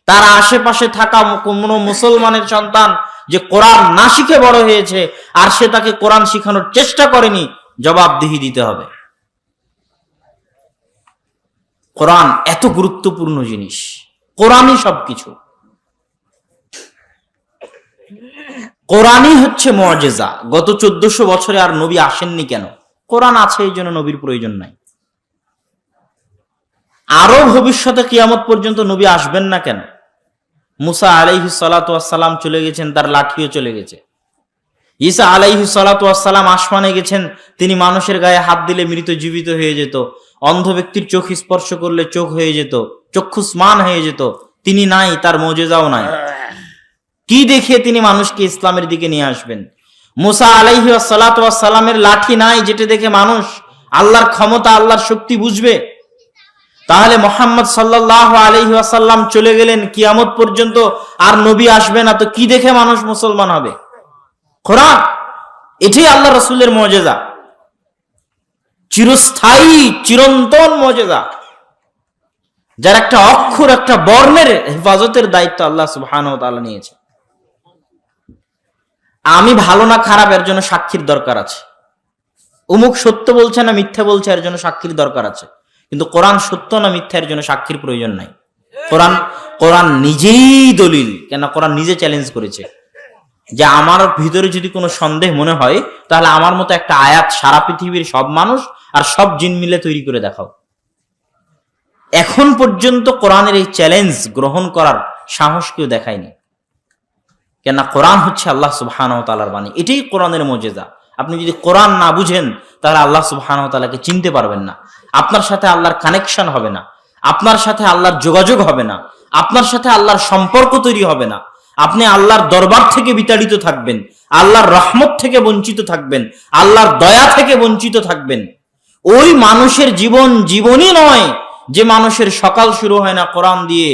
তার আশেপাশে থাকা কোন মুসলমানের সন্তান যে কোরআন না শিখে বড় হয়েছে আর সে তাকে কোরআন শিখানোর চেষ্টা করেনি, জবাবদিহি দিতে হবে। কোরআন এত গুরুত্বপূর্ণ জিনিস, কোরআনই সবকিছু। কোরআনই হচ্ছে মুআজিজা। গত 1400 বছরে আর নবী আসেননি কেন? কোরআন আছে, এই জন্য নবীর প্রয়োজন নাই। আরো ভবিষ্যতে কিয়ামত পর্যন্ত নবী আসবেন না কেন? মুসা আলাইহিস সালাতু ওয়াস সালাম চলে গেছেন, তার লাঠিও চলে গেছে। ঈসা আলাইহিস সালাতু ওয়াস সালাম আসমানে গেছেন, তিনি মানুষের গায়ে হাত দিলে মৃত জীবিত হয়ে যেত, অন্ধ ব্যক্তির চোখ স্পর্শ করলে চোখ হয়ে যেত, চক্ষুস্মান হয়ে যেত। তিনি নাই, তার মুজিজাও নাই। কি দেখে তিনি মানুষকে ইসলামের দিকে নিয়ে আসবেন? মুসা আলাইহিস সালাতু ওয়াস সালামের লাঠি নাই, যেটা দেখে মানুষ আল্লাহর ক্ষমতা, আল্লাহর শক্তি বুঝবে। তাহলে মুহাম্মদ সাল্লাল্লাহু আলাইহি ওয়াসাল্লাম চলে গেলেন, কিয়ামত পর্যন্ত আর নবী আসবে না, তো কি দেখে মানুষ মুসলমান হবে? কোরআন। এটাই আল্লাহ রাসূলের মুজিজা, চিরস্থায়ী চিরন্তন মুজিজা, যার একটা অক্ষর, একটা বর্ণের হেফাজতের দায়িত্ব আল্লাহ সুবহানাহু ওয়া তাআলা নিয়েছে। আমি ভালো না খারাপ এর জন্য সাক্ষীর দরকার আছে। অমুক সত্য বলছে না মিথ্যা বলছে এর জন্য সাক্ষীর দরকার আছে, কিন্তু কোরআন সত্য না মিথ্যা এর জন্য সাক্ষীর প্রয়োজন নাই। কোরআন নিজেই দলিল। কেন? কোরআন নিজে চ্যালেঞ্জ করেছে যে আমার ভিতরে যদি কোনো সন্দেহ মনে হয়, তাহলে আমার মতো একটা আয়াত সারা পৃথিবীর সব মানুষ আর সব জিন মিলে তৈরি করে দেখাও। এখন পর্যন্ত কোরআনের এই চ্যালেঞ্জ গ্রহণ করার সাহস কেউ দেখায়নি। কেন? কোরআন হচ্ছে আল্লাহ সুবহানাহু ওয়া তাআলার বাণী। এটাই কোরআনের মুজিজা। আপনি যদি কোরআন না বুঝেন, তাহলে আল্লাহ সুবহানাহু ওয়া তাআলাকে চিনতে পারবেন না। আপনার সাথে আল্লাহর কানেকশন হবে না, আপনার সাথে আল্লাহর যোগাযোগ হবে না, আপনার সাথে আল্লাহর সম্পর্ক তৈরি হবে না। আপনি আল্লাহর দরবার থেকে বিতাড়িত থাকবেন, আল্লাহর রহমত থেকে বঞ্চিত থাকবেন, আল্লাহর দয়া থেকে বঞ্চিত থাকবেন। ওই মানুষের জীবন জীবনই নয় যে মানুষের সকাল শুরু হয় না কোরআন দিয়ে,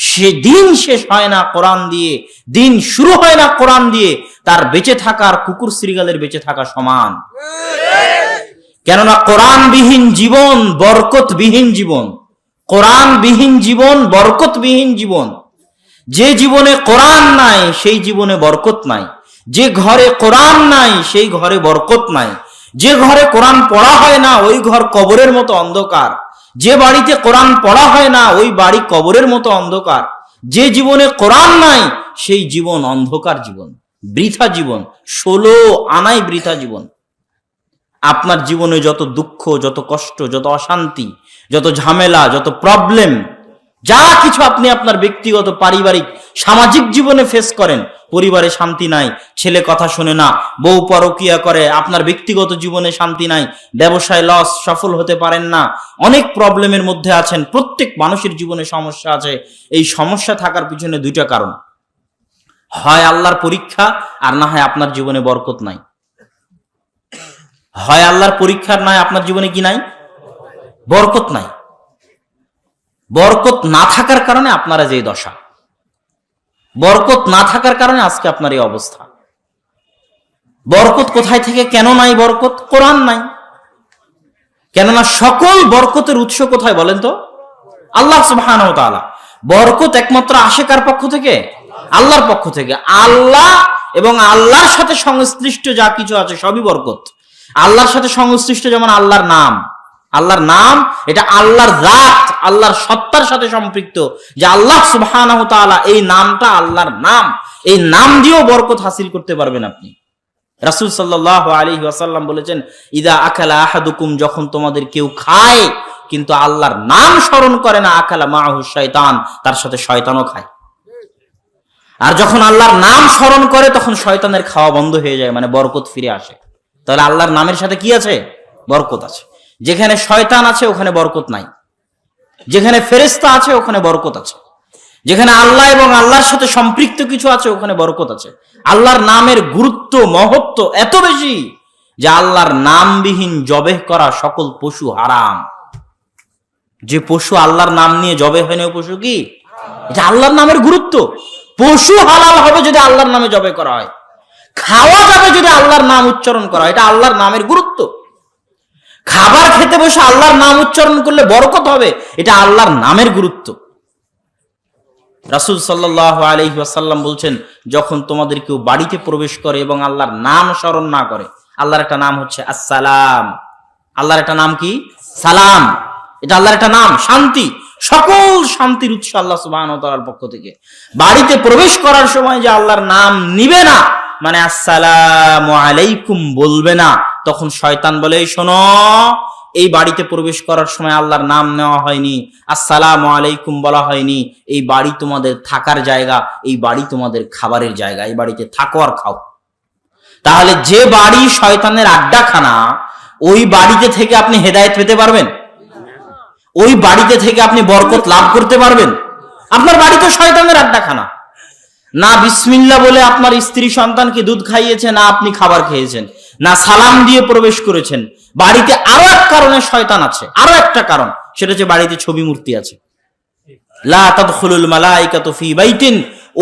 সে দিন শেষ হয় না কোরআন দিয়ে, দিন শুরু হয় না কোরআন দিয়ে, তার বেঁচে থাকার কুকুর শ্রীগালের বেঁচে থাকা সমান। কেননা কোরআনবিহীন জীবন বরকতবিহীন জীবন, কোরআনবিহীন জীবন বরকতবিহীন জীবন। যে জীবনে কোরআন নাই সেই জীবনে বরকত নাই, যে ঘরে কোরআন নাই সেই ঘরে বরকত নাই, যে ঘরে কোরআন পড়া হয় না ওই ঘর কবরের মতো অন্ধকার, যে বাড়িতে কোরআন পড়া হয় না ওই বাড়ি কবরের মতো অন্ধকার। যে জীবনে কোরআন নাই সেই জীবন অন্ধকার জীবন, বৃথা জীবন, 16 আনাই বৃথা জীবন। আপনার জীবনে যত দুঃখ, যত কষ্ট, যত অশান্তি, যত ঝামেলা, যত প্রবলেম, যা কিছু আপনি আপনার ব্যক্তিগত, পারিবারিক, সামাজিক জীবনে ফেস করেন, পরিবারে শান্তি নাই, ছেলে কথা শোনে না, বউ পরকিয়া করে, আপনার ব্যক্তিগত জীবনে শান্তি নাই, ব্যবসায় লস, সফল হতে পারেন না, অনেক প্রবলেমের মধ্যে আছেন। প্রত্যেক মানুষের জীবনে সমস্যা আছে। এই সমস্যা থাকার পিছনে দুইটা কারণ, হয় আল্লাহর পরীক্ষা, আর না হয় আপনার জীবনে বরকত নাই। হয় আল্লাহর পরীক্ষার, নয় আপনার জীবনে কি নাই? বরকত নাই। বরকত না থাকার কারণে আপনারা যে দশা, বরকত না থাকার কারণে আজকে আপনার এই অবস্থা। বরকত কোথায় থেকে, কেন নাই বরকত? কোরআন নাই। কেননা সকল বরকতের উৎস কোথায় বলেন তো? আল্লাহ সুবহানাহু ওয়া তাআলা। বরকত একমাত্র আসে কার পক্ষ থেকে? আল্লাহর পক্ষ থেকে। আল্লাহ এবং আল্লাহর সাথে সংশ্লিষ্ট যা কিছু আছে সবই বরকত। আল্লাহর সাথে সংশ্লিষ্ট যেমন আল্লাহর নাম, আল্লাহর নাম এটা আল্লাহর জাত, আল্লাহর সত্তার সাথে সম্পৃক্ত, যে আল্লাহ সুবহানাহু ওয়া তাআলা, এই নামটা আল্লাহর নাম, এই নাম দিয়েও বরকত হাসিল করতে পারবেন আপনি। রাসূল সাল্লাল্লাহু আলাইহি ওয়াসাল্লাম বলেছেন, ইদা আকালা আহাদুকুম, যখন তোমাদের কেউ খায় কিন্তু আল্লাহর নাম স্মরণ করে না, আকালা মাহু শয়তান, তার সাথে শয়তানও খায়। আর যখন আল্লাহর নাম স্মরণ করে তখন শয়তানের খাওয়া বন্ধ হয়ে যায়, মানে বরকত ফিরে আসে। তাহলে আল্লাহর নামের সাথে কি আছে? বরকত আছে। যেখানে শয়তান আছে ওখানে বরকত নাই, যেখানে ফেরেশতা আছে ওখানে বরকত আছে, যেখানে আল্লাহ এবং আল্লাহর সাথে সম্পৃক্ত কিছু আছে ওখানে বরকত আছে। আল্লাহর নামের গুরুত্ব, মহত্ব এত বেশি যে আল্লাহর নামবিহীন জবেহ করা সকল পশু হারাম। যে পশু আল্লাহর নাম নিয়ে জবেহ হয় না, ওই পশু কি? এটা আল্লাহর নামের গুরুত্ব। পশু হালাল হবে যদি আল্লাহর নামে জবেহ করা হয়, খাওয়া যাবে যদি আল্লাহর নাম উচ্চারণ করা হয়, এটা আল্লাহর নামের গুরুত্ব। খাবার খেতে বসে আল্লাহর নাম উচ্চারণ করলে বরকত হবে, এটা আল্লাহর নামের গুরুত্ব। রাসূল সাল্লাল্লাহু আলাইহি ওয়াসাল্লাম বলছেন, যখন তোমাদের কেউ বাড়িতে প্রবেশ করে এবং আল্লাহর নাম স্মরণ না করে, আল্লাহর একটা নাম হচ্ছে আসসালাম। আল্লাহর একটা নাম কি? সালাম। এটা আল্লাহর একটা নাম, শান্তি। সকল শান্তির উৎস আল্লাহ সুবহানাহু ওয়া তাআলার পক্ষ থেকে। বাড়িতে প্রবেশ করার সময় যে আল্লাহর নাম নিবে না, মানে আসসালামু আলাইকুম বলবে না, তখন শয়তান বলে, শোনো, এই বাড়িতে প্রবেশ করার সময় আল্লাহর নাম নেওয়া হয়নি, আসসালামু আলাইকুম বলা হয়নি, এই বাড়ি তোমাদের থাকার জায়গা, এই বাড়ি তোমাদের খাবারের জায়গা, এই বাড়িতে থাকো আর খাও। তাহলে যে বাড়ি শয়তানের আড্ডাখানা, ওই বাড়িতে থেকে আপনি হেদায়েত পেতে পারবেন? ওই বাড়িতে থেকে আপনি বরকত লাভ করতে পারবেন? আপনার বাড়ি তো শয়তানের আড্ডাখানা। না বিসমিল্লাহ বলে আপনার স্ত্রী সন্তানকে দুধ খাইয়েছে, না আপনি খাবার খেয়েছেন, না সালাম দিয়ে প্রবেশ করেছেন। বাড়িতে আরো এক কারণে শয়তান আছে, আরো একটা কারণ, সেটা হচ্ছে বাড়িতে ছবি মূর্তি আছে। লা তাদখুলুল মালাইকাতু ফি বাইতিন,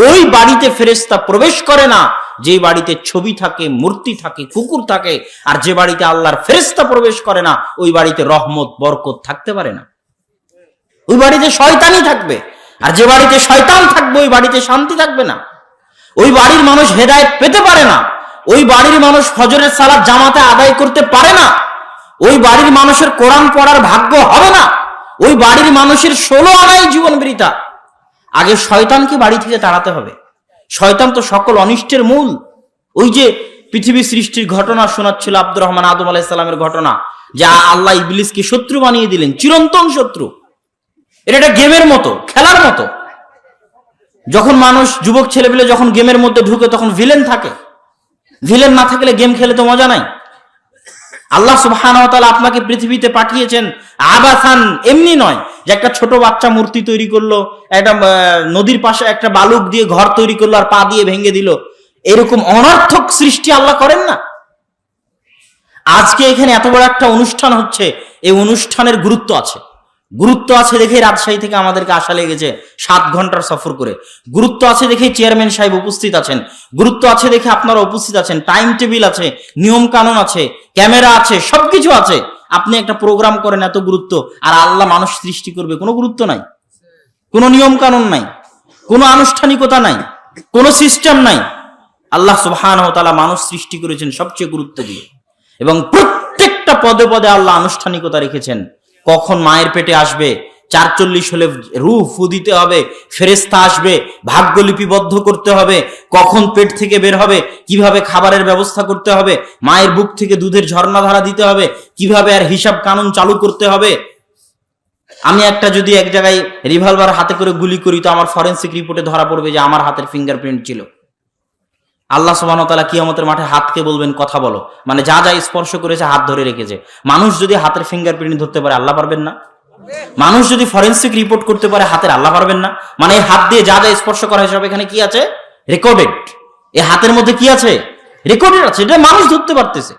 ওই বাড়িতে ফেরেশতা প্রবেশ করে না যে বাড়িতে ছবি থাকে, মূর্তি থাকে, কুকুর থাকে। আর যে বাড়িতে আল্লাহর ফেরেশতা প্রবেশ করে না, ওই বাড়িতে রহমত, বরকত থাকতে পারে না। ওই বাড়িতে শয়তানই থাকবে। আর যে বাড়িতে শয়তান থাকবে ওই বাড়িতে শান্তি থাকবে না। ওই বাড়ির মানুষ হেদায়েত পেতে পারে না। ওই বাড়ির মানুষ ফজরের সালাত জামাতে আদায় করতে পারে না। ওই বাড়ির মানুষের কোরআন পড়ার ভাগ্য হবে না। ওই বাড়ির মানুষের 16 আনাই জীবন বৃথা। আগে শয়তানকে বাড়ি থেকে তাড়াতে হবে। শয়তান তো সকল অনিষ্টের মূল। ওই যে পৃথিবী সৃষ্টির ঘটনা শোনাচ্ছিল আব্দুর রহমান আদম আলাইহিস সালামের ঘটনা, যে আল্লাহ ইবলিসকে শত্রু বানিয়ে দিলেন, চিরন্তন শত্রু। এটা একটা গেমের মতো, খেলার মতো। যখন মানুষ, যুবক ছেলেপেলে যখন গেমের মধ্যে ঢুকে তখন ভিলেন থাকে। ভিলেন না থাকলে গেম খেলে তো মজা নাই। আল্লাহ সুবহানাহু ওয়া তাআলা আপনাকে পৃথিবীতে পাঠিয়েছেন আবাসান, এমনি নয় যে একটা ছোট বাচ্চা মূর্তি তৈরি করলো, একটা নদীর পাশে একটা বালুক দিয়ে ঘর তৈরি করলো আর পা দিয়ে ভেঙে দিল। এরকম অনর্থক সৃষ্টি আল্লাহ করেন না। আজকে এখানে এত বড় একটা অনুষ্ঠান হচ্ছে, এই অনুষ্ঠানের গুরুত্ব আছে। গুরুত্ব আছে দেখে রাজশাহী থেকে আমাদেরকে আসা লেগেছে 7 ঘন্টার সফর করে। গুরুত্ব আছে দেখে চেয়ারম্যান সাহেব উপস্থিত আছেন। গুরুত্ব আছে দেখে আপনারা উপস্থিত আছেন। টাইম টেবিল আছে, নিয়ম কানুন আছে, ক্যামেরা আছে, সবকিছু আছে। আপনি একটা প্রোগ্রাম করেন, এত গুরুত্ব। আর আল্লাহ মানুষ সৃষ্টি করবে, কোনো গুরুত্ব নাই, কোনো নিয়ম কানুন নাই, কোনো আনুষ্ঠানিকতা নাই, কোনো সিস্টেম নাই। আল্লাহ সুবহানাহু ওয়া তাআলা মানুষ সৃষ্টি করেছেন সবচেয়ে গুরুত্ব দিয়ে, এবং প্রত্যেকটা পদে পদে আল্লাহ আনুষ্ঠানিকতা রেখেছেন। কখন মায়ের পেটে আসবে, ৪৪ হলে রূহ ফু দিতে হবে, ফেরেশতা আসবে, ভাগ্য লিপিবদ্ধ করতে হবে, কখন পেট থেকে বের হবে, কিভাবে খাবারের ব্যবস্থা করতে হবে, মায়ের বুক থেকে দুধের ঝর্ণাধারা দিতে হবে, কিভাবে আর হিসাব কানুন চালু করতে হবে। আমি একটা যদি এক জায়গায় রিভলভার হাতে করে গুলি করি, তো আমার ফরেনসিক রিপোর্টে ধরা পড়বে যে আমার হাতের ফিঙ্গারপ্রিন্ট ছিল। আল্লাহ সুবহানাহু ওয়া তাআলা কিয়ামতের মাঠে হাতকে বলবেন কথা বলো, মানে যা যা স্পর্শ করেছে হাত ধরে রেখেছে। মানুষ যদি হাতের ফিঙ্গারপ্রিন্ট ধরতে পারে, আল্লাহ পারবেন না? মানুষ যদি ফরেনসিক রিপোর্ট করতে পারে হাতের, আল্লাহ পারবেন না? মানে এই হাত দিয়ে যা যা স্পর্শ করা হয়েছে সব এখানে কি আছে? রেকর্ডেড। এই হাতের মধ্যে কি আছে? রেকর্ডেড আছে। এটা মানুষ ধরতে পারতেছে।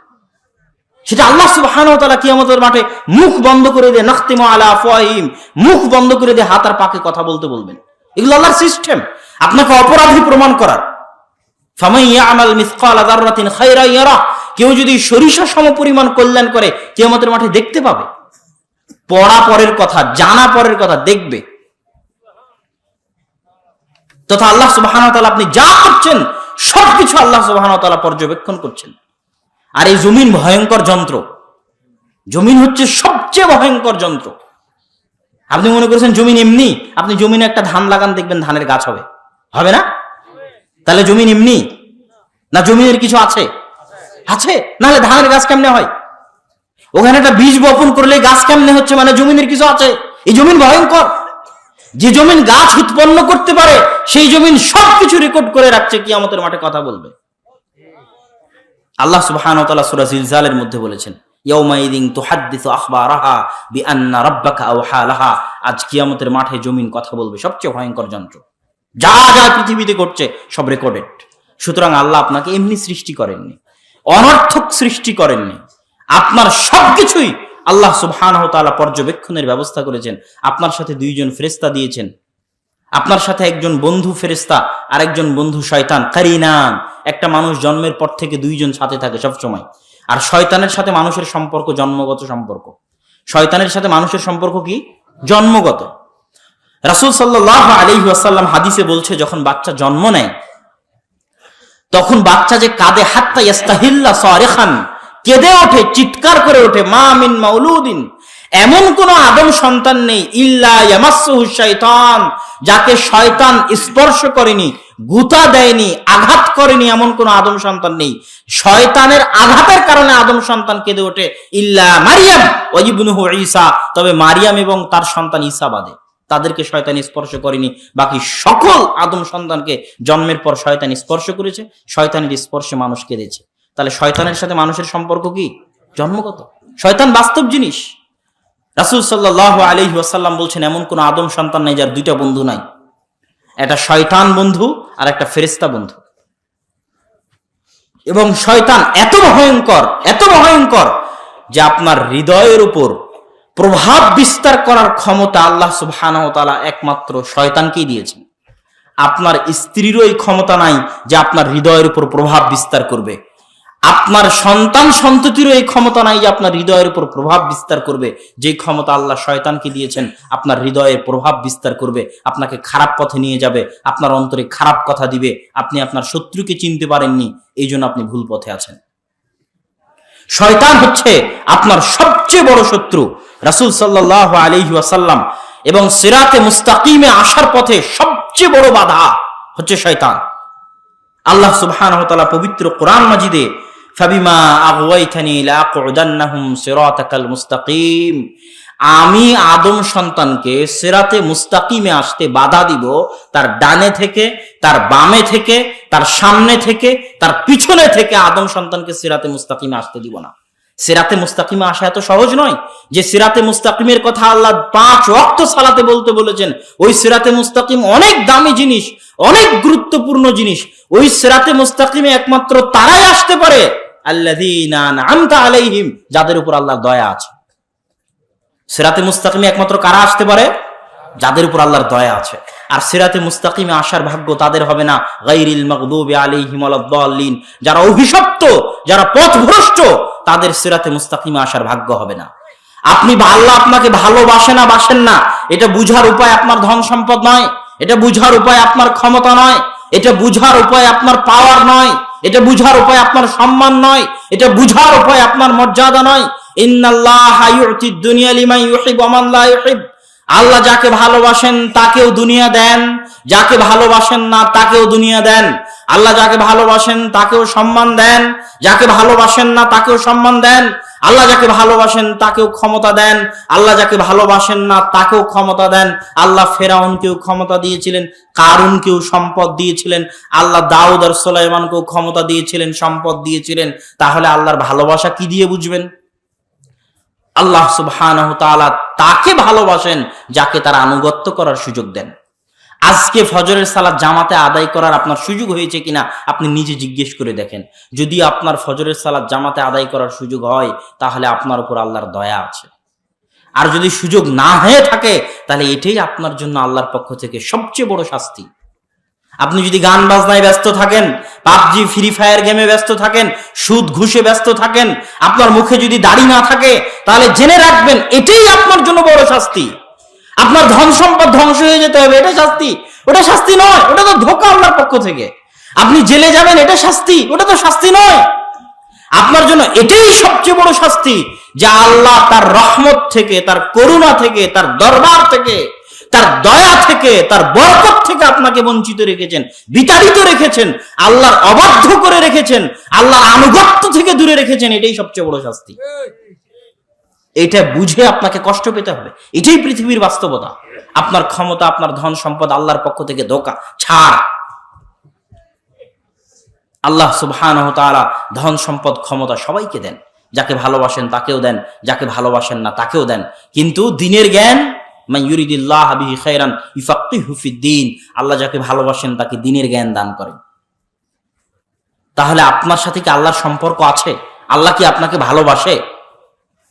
সেটা আল্লাহ সুবহানাহু ওয়া তাআলা কিয়ামতের মাঠে মুখ বন্ধ করে দিয়ে নাখতিমু আলা আফওয়াহিম, মুখ বন্ধ করে দিয়ে হাত আর পাকে কথা বলতে বলবেন। এগুলো আল্লাহর সিস্টেম আপনাকে অপরাধী প্রমাণ করার। ফামান ইয়ামাল মিসকালা যাররাতিন খায়রান ইয়ারা, কেউ যদি সরিষা সমপরিমাণ কল্যাণ করে কিয়ামতের মাঠে দেখতে পাবে। পড়া পরের কথা, জানা পরের কথা, দেখবে। তথা আল্লাহ সুবহানাহু ওয়া তাআলা আপনি যা করছেন সবকিছু আল্লাহ সুবহানাহু ওয়া তাআলা পর্যবেক্ষণ করছেন। আর এই জমিন ভয়ঙ্কর যন্ত্র, জমিন হচ্ছে সবচেয়ে ভয়ঙ্কর যন্ত্র। আপনি মনে করেছেন জমিন এমনি, আপনি জমিনে একটা ধান লাগান, দেখবেন ধানের গাছ হবে, হবে না? তাহলে জমিন এমনি না? জমিনের কিছু আছে? আছে, নাহলে ধানের গাছ কেমনে হয়? ওখানে একটা বীজ বপন করলে গাছ কেমনে হচ্ছে? মানে জমিনের কিছু আছে। এই জমিন ভয়ঙ্কর। যে জমিন গাছ উৎপন্ন করতে পারে সেই জমিন সবকিছু রেকর্ড করে রাখছে, কিয়ামতের মাঠে কথা বলবে। আল্লাহ সুবহানাহু ওয়া তাআলা সূরা জিলজালের মধ্যে বলেছেন, ইয়াউমাইযিন তুহাদ্দিসু আখবারাহা বিআন্না রাব্বাকা আওহা লাহা। আজ কিয়ামতের মাঠে জমিন কথা বলবে, সবচেয়ে ভয়ঙ্কর যন্ত্র। যা যা পৃথিবীতে ঘটছে সব রেকর্ডেড। সুতরাং আল্লাহ আপনাকে এমনি সৃষ্টি করেননি, অনর্থক সৃষ্টি করেননি। আপনার সবকিছুই আল্লাহ সুবহানাহু ওয়া তাআলা পর্যবেক্ষণের ব্যবস্থা করেছেন। আপনার সাথে দুইজন ফেরেশতা দিয়েছেন, আপনার সাথে একজন বন্ধু ফেরেশতা আর একজন বন্ধু শয়তান, কারিনান। একটা মানুষ জন্মের পর থেকে দুইজন সাথে থাকে সব সময়। আর শয়তানের সাথে মানুষের সম্পর্ক জন্মগত সম্পর্ক। শয়তানের সাথে মানুষের সম্পর্ক কি? জন্মগত। রাসূল সাল্লাল্লাহু আলাইহি ওয়াসাল্লাম হাদিসে বলছে, যখন বাচ্চা জন্ম নেয় তখন বাচ্চা যে কাঁদে, হাত্তা ইয়াস্তাহিল্লা সারিখান, কেঁদে ওঠে, চিৎকার করে ওঠে। মা মিন মাউলুদিন, এমন কোন আদম সন্তান নেই, ইল্লা ইয়ামাসসুহু শাইতান, যাকে শয়তান স্পর্শ করেনি, গুতা দেয়নি, আঘাত করেনি, এমন কোন আদম সন্তান নেই। শয়তানের আঘাতের কারণে আদম সন্তান কেঁদে ওঠে, ইল্লা মারিয়াম ওয়া ইবনুহু ঈসা, তবে মারিয়াম এবং তার সন্তান ঈসা বাদে, তাদেরকে শয়তান স্পর্শ করেনি। বাকি সকল আদম সন্তানকে জন্মের পর শয়তান স্পর্শ করেছে, শয়তানের স্পর্শে মানুষ কেঁদেছে। তাহলে শয়তানের সাথে মানুষের সম্পর্ক কি? জন্মগত। শয়তান বাস্তব জিনিস। রাসূল সাল্লাল্লাহু আলাইহি ওয়াসাল্লাম বলছেন, এমন কোন আদম সন্তান নাই যার দুইটা বন্ধু নাই, একটা শয়তান বন্ধু আর একটা ফেরেশতা বন্ধু। এবং শয়তান এত ভয়ঙ্কর, এত ভয়ঙ্কর যে আপনার হৃদয়ের উপর প্রভাব বিস্তার করার ক্ষমতা আল্লাহ সুবহানাহু ওয়া তাআলা একমাত্র শয়তানকেই দিয়েছেন। আপনার স্ত্রীরও এই ক্ষমতা নাই যে আপনার হৃদয়ের উপর প্রভাব বিস্তার করবে। আপনার সন্তান সন্ততিরও এই ক্ষমতা নাই যে আপনার হৃদয়ের উপর প্রভাব বিস্তার করবে। যে ক্ষমতা আল্লাহ শয়তানকে দিয়েছেন, আপনার হৃদয়ে প্রভাব বিস্তার করবে, আপনাকে খারাপ পথে নিয়ে যাবে, আপনার অন্তরে খারাপ কথা দিবে। আপনি আপনার শত্রুকে চিনতে পারেননি, এই জন্য আপনি ভুল পথে আছেন। শয়তান হচ্ছে আপনার সবচেয়ে বড় শত্রু। রাসূল সাল্লাল্লাহু আলাইহি ওয়াসাল্লাম এবং সিরাতে মুস্তাকিমে আসার পথে সবচেয়ে বড় বাধা হচ্ছে শয়তান। আল্লাহ সুবহানাহু ওয়া তাআলা পবিত্র কোরআন মাজিদে ফাবিমা আগওয়াইতানি লাআকুদান্নাহুম সিরাতাকাল মুস্তাকিম, আমি আদম সন্তানকে সিরাতে মুস্তাকিমে আসতে বাধা দিব, তার ডানে থেকে, তার বামে থেকে, তার সামনে থেকে, তার পিছনে থেকে আদম সন্তানকে সিরাতে মুস্তাকিমে আসতে দিব না। সিরাতে মুস্তাকিমে আসা এত সহজ নয়। যে সিরাতে মুস্তাকিমের কথা আল্লাহ 5 ওয়াক্ত সালাতে বলতে বলেছেন, ওই সিরাতে মুস্তাকিম অনেক দামি জিনিস, অনেক গুরুত্বপূর্ণ জিনিস। ওই সিরাতে মুস্তাকিমে একমাত্র তারাই আসতে পারে আল্লাযীনা আন'আমতা আলাইহিম, যাদের উপর আল্লাহর দয়া আছে। সিরাতে মুস্তাকিমে একমাত্র কারা আসতে পারে? যাদের উপর আল্লাহর দয়া আছে। আর সিরাতে মুস্তাকিমে আসার ভাগ্য তাদের হবে না গায়রিল মাগদুবি আলাইহিম ওয়ালাদ-দাল্লিন, যারা অভিশপ্ত, যারা পথভ্রষ্ট, তাদের সিরাতে মুস্তাকিমে আসার ভাগ্য হবে না। আপনি আল্লাহ আপনাকে ভালোবাসে না বাসেন না, এটা বুঝার উপায় আপনার ধন সম্পদ নয়, এটা বুঝার উপায় আপনার ক্ষমতা নয়, এটা বুঝার উপায় আপনার পাওয়ার নয়, এটা বুঝার উপায় আপনার সম্মান নয়, এটা বুঝার উপায় আপনার মর্যাদা নয়। ইন্নাল্লাহা ইউতিদ দুনিয়া লিমান ইউহিব্বু ওয়া মান লা ইউহিব্বু, আল্লাহ যাকে ভালোবাসেন তাকেও দুনিয়া দেন, যাকে ভালোবাসেন না তাকেও দুনিয়া দেন। আল্লাহ যাকে ভালোবাসেন তাকেও সম্মান দেন, যাকে ভালোবাসেন না তাকেও সম্মান দেন। আল্লাহ যাকে ভালোবাসেন তাকেও ক্ষমতা দেন, আল্লাহ যাকে ভালোবাসেন না তাকেও ক্ষমতা দেন। আল্লাহ ফেরাউনকেও ক্ষমতা দিয়েছিলেন, কারুনকেও সম্পদ দিয়েছিলেন, আল্লাহ দাউদ আর সুলাইমানকেও ক্ষমতা দিয়েছিলেন, সম্পদ দিয়েছিলেন। তাহলে আল্লাহর ভালোবাসা কি দিয়ে বুঝবেন? আল্লাহ সুবহানাহু তাআলা তাকে ভালোবাসেন যাকে তার আনুগত্য করার সুযোগ দেন। আজকে ফজরের সালাত জামাতে আদায় করার আপনার সুযোগ হয়েছে কিনা আপনি নিজে জিজ্ঞেস করে দেখেন। যদি আপনার ফজরের সালাত জামাতে আদায় করার সুযোগ হয়, তাহলে আপনার উপর আল্লাহর দয়া আছে। আর যদি সুযোগ না হয়ে থাকে, তাহলে এটাই আপনার জন্য আল্লাহর পক্ষ থেকে সবচেয়ে বড় শাস্তি। আপনি যদি গান বাজনায় ব্যস্ত থাকেন, পাবজি ফ্রি ফায়ার গেমে ব্যস্ত থাকেন, সুদ ঘুষে ব্যস্ত থাকেন, আপনার মুখে যদি দাড়ি না থাকে, তাহলে জেনে রাখবেন এটাই আপনার জন্য বড় শাস্তি। আপনার ধন সম্পদ ধ্বংস হয়ে যেতে হবে, এটা শাস্তি। ওটা শাস্তি নয়, ওটা তো ধোঁকা আল্লাহর পক্ষ থেকে। আপনি জেলে যাবেন, এটা শাস্তি, ওটা তো শাস্তি নয়। আপনার জন্য এটাই সবচেয়ে বড় শাস্তি, যে আল্লাহ তার রহমত থেকে, তার করুণা থেকে, তার দরবার থেকে, তার দয়া থেকে, তার বরকত থেকে আপনাকে বঞ্চিত রেখেছেন, বিতাড়িত রেখেছেন, আল্লাহর অবাধ্য করে রেখেছেন, আল্লাহর আনুগত্য থেকে দূরে রেখেছেন। এটাই সবচেয়ে বড় শাস্তি। এটা বুঝে আপনাকে কষ্ট পেতে হবে। এটাই পৃথিবীর বাস্তবতা। আপনার ক্ষমতা, আপনার ধন সম্পদ আল্লাহর পক্ষ থেকে ধোঁকা, ছাড়। আল্লাহ সুবহানাহু ওয়া তাআলা ধন সম্পদ ক্ষমতা সবাইকে দেন, যাকে ভালোবাসেন তাকেও দেন, যাকে ভালোবাসেন না তাকেও দেন। কিন্তু দ্বীনের জ্ঞান, মান ইউরিদিল্লাহু বিহি খায়রান ইউফাক্কিহু ফিদ্দীন, আল্লাহ যাকে ভালোবাসেন তাকে দ্বীনের জ্ঞান দান করেন। তাহলে আপনার সাথে কি আল্লাহর সম্পর্ক আছে? আল্লাহ কি আপনাকে ভালোবাসে?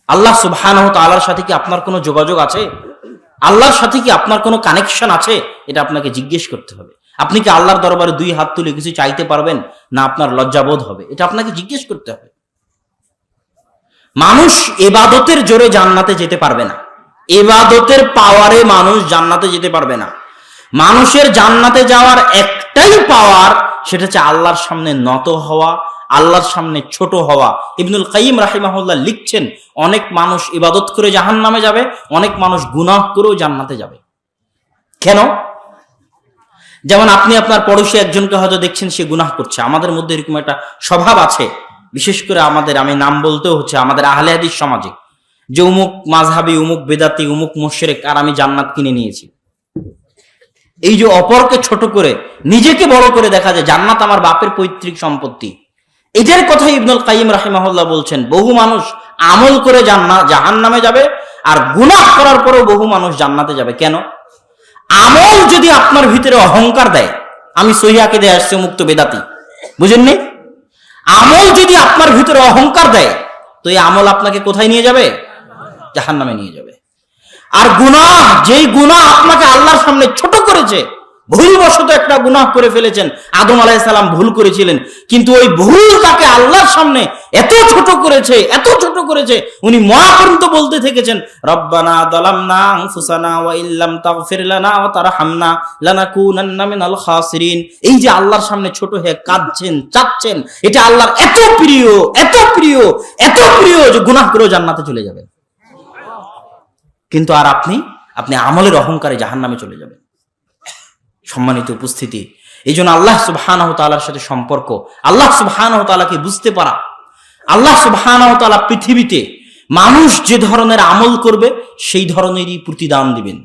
আল্লাহ সুবহানাহু ওয়া তাআলার সাথে কি আপনার কোনো যোগাযোগ আছে? আল্লাহর সাথে কি আপনার কোনো কানেকশন আছে? এটা আপনাকে জিজ্ঞেস করতে হবে। আপনি কি আল্লাহর দরবারে দুই হাত তুলে কিছু চাইতে পারবেন, না আপনার লজ্জাবোধ হবে? এটা আপনাকে জিজ্ঞেস করতে হবে। মানুষ ইবাদতের জোরে জান্নাতে যেতে পারবে না, ইবাদতের পাওয়ারে মানুষ জান্নাতে যেতে পারবে না। মানুষের জান্নাতে যাওয়ার একটাই পাওয়ার, সেটা হচ্ছে আল্লাহর সামনে নত হওয়া, আল্লাহর সামনে ছোট হওয়া। ইবনুল কাইয়িম রাহিমাহুল্লাহ লিখছেন, অনেক মানুষ ইবাদত করে জাহান্নামে যাবে, অনেক মানুষ গুনাহ করেও জান্নাতে যাবে। কেন? যেমন আপনি আপনার পড়োশী একজনকে হয়তো দেখছেন সে গুনাহ করছে। আমাদের মধ্যে এরকম একটা স্বভাব আছে, বিশেষ করে আমাদের, আমি নাম বলতেও হচ্ছে, আমাদের আহলে হাদিস সমাজে, যে উমুক মাযহাবী, উমুক বেদাতি, উমুক মুশরিক, আর আমি জান্নাত কিনে নিয়েছি। এই যে অপরকে ছোট করে নিজেকে বড় করে দেখা যায়, জান্নাত আমার বাপের পৈতৃক সম্পত্তি। এটার কথা ইবনুল কাইয়িম রাহিমাহুল্লাহ বলছেন, বহু মানুষ আমল করে জাহান্নামে যাবে, আর গুনাহ করার পরেও বহু মানুষ জান্নাতে যাবে। কেন? আমল যদি আপনার ভিতরে অহংকার দেয়, আমি সহিহ আকীদায় আসছে মুক্ত বেদাতি, বুঝেননি? আমল যদি আপনার ভিতরে অহংকার দেয়, তো এই আমল আপনাকে কোথায় নিয়ে যাবে? জাহান্নামে নিয়ে যাবে। আর গুনাহ, যেই গুনাহ আপনাকে আল্লাহর সামনে ছোট করেছে, ভুলবশত একটা গুনাহ করে ফেলেছেন, আদম আলাইহিস সালাম ভুল করেছিলেন, কিন্তু ওই ভুল তাকে আল্লাহর সামনে এত ছোট করেছে, এত ছোট করেছে, উনি মরা পর্যন্ত বলতে থেকেছেন, রব্বানা যালামনা আনফুসানা ওয়া ইল্লাম তাগফির লানা ওয়া তারহামনা লানাকুনান্না মিনাল খাসিরিন। এই যে আল্লাহর সামনে ছোট হয়ে কাঁদছেন, চাচ্ছেন, এটা আল্লাহর এত প্রিয়, এত প্রিয়, এত প্রিয় যে গুনাহ করেও জান্নাতে চলে যাবেন। কিন্তু আর আপনি আমলের অহংকারে জাহান্নামে চলে যাবেন। সম্মানিত উপস্থিতি, এই জন্য আল্লাহ সুবহানাহু ওয়া তাআলার সাথে সম্পর্ক, আল্লাহ সুবহানাহু ওয়া তাআলাকে বুঝতে পারা। আল্লাহ সুবহানাহু ওয়া তাআলা পৃথিবীতে মানুষ যে ধরনের আমল করবে সেই ধরনেরই প্রতিদান দিবেন।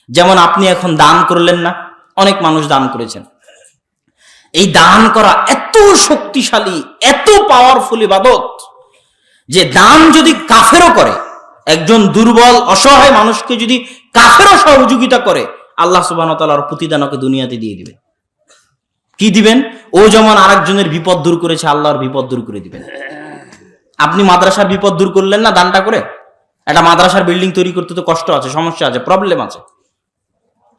যেমন আপনি এখন দান করলেন না, অনেক মানুষ দান করেছেন। এই দান করা এত শক্তিশালী, এত পাওয়ারফুল ইবাদত, যে দান যদি কাফেরও করে, একজন দুর্বল অসহায় মানুষকে যদি কাফেরও সহযোগিতা করে, আল্লাহ সুবহানাহু ওয়া তাআলার প্রতিদান ওকে দুনিয়াতে দিয়ে দিবেন। কি দিবেন? ও যেমন আরেকজনের বিপদ দূর করেছে, আল্লাহর বিপদ দূর করে দিবেন। আপনি মাদ্রাসার বিপদ দূর করলেন না দানটা করে? একটা মাদ্রাসার বিল্ডিং তৈরি করতে তো কষ্ট আছে, সমস্যা আছে, প্রবলেম আছে।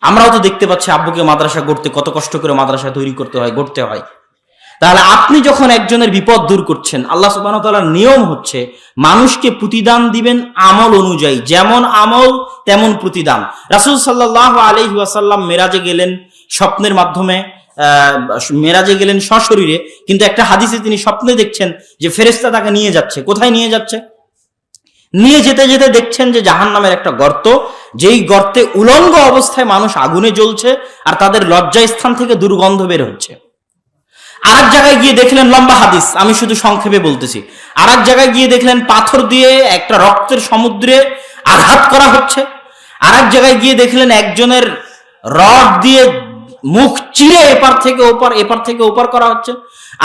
আমরাও তো দেখতে পাচ্ছি আব্বুকে মাদ্রাসা গড়তে কত কষ্ট করে মাদ্রাসা তৈরি করতে হয়, গড়তে হয়। তাহলে আপনি যখন একজনের বিপদ দূর করছেন, আল্লাহ সুবহানাহু ওয়া তাআলার নিয়ম হচ্ছে মানুষকে প্রতিদান দিবেন আমল অনুযায়ী, যেমন আমল তেমন প্রতিদান। রাসূল সাল্লাল্লাহু আলাইহি ওয়াসাল্লাম মেরাজে গেলেন স্বপ্নের মাধ্যমে, মেরাজে গেলেন সশরীরে, কিন্তু একটা হাদিসে তিনি স্বপ্নে দেখছেন যে ফেরেশতা তাকে নিয়ে যাচ্ছে। কোথায় নিয়ে যাচ্ছে? নিয়ে যেতে যেতে দেখছেন যে জাহান্নামের একটা গর্ত, যেই গর্তে উলঙ্গ অবস্থায় মানুষ আগুনে জ্বলছে, আর তাদের লজ্জাস্থান থেকে দুর্গন্ধ বের হচ্ছে। আরেক জায়গায় গিয়ে দেখলেন, লম্বা হাদিস, আমি শুধু সংক্ষেপে বলতেছি, আরেক জায়গায় গিয়ে দেখলেন পাথর দিয়ে একটা রক্তের সমুদ্রে আঘাত করা হচ্ছে। আরেক জায়গায় গিয়ে দেখলেন একজনের রড দিয়ে মুখ চিরে এপার থেকে ওপার করা হচ্ছে।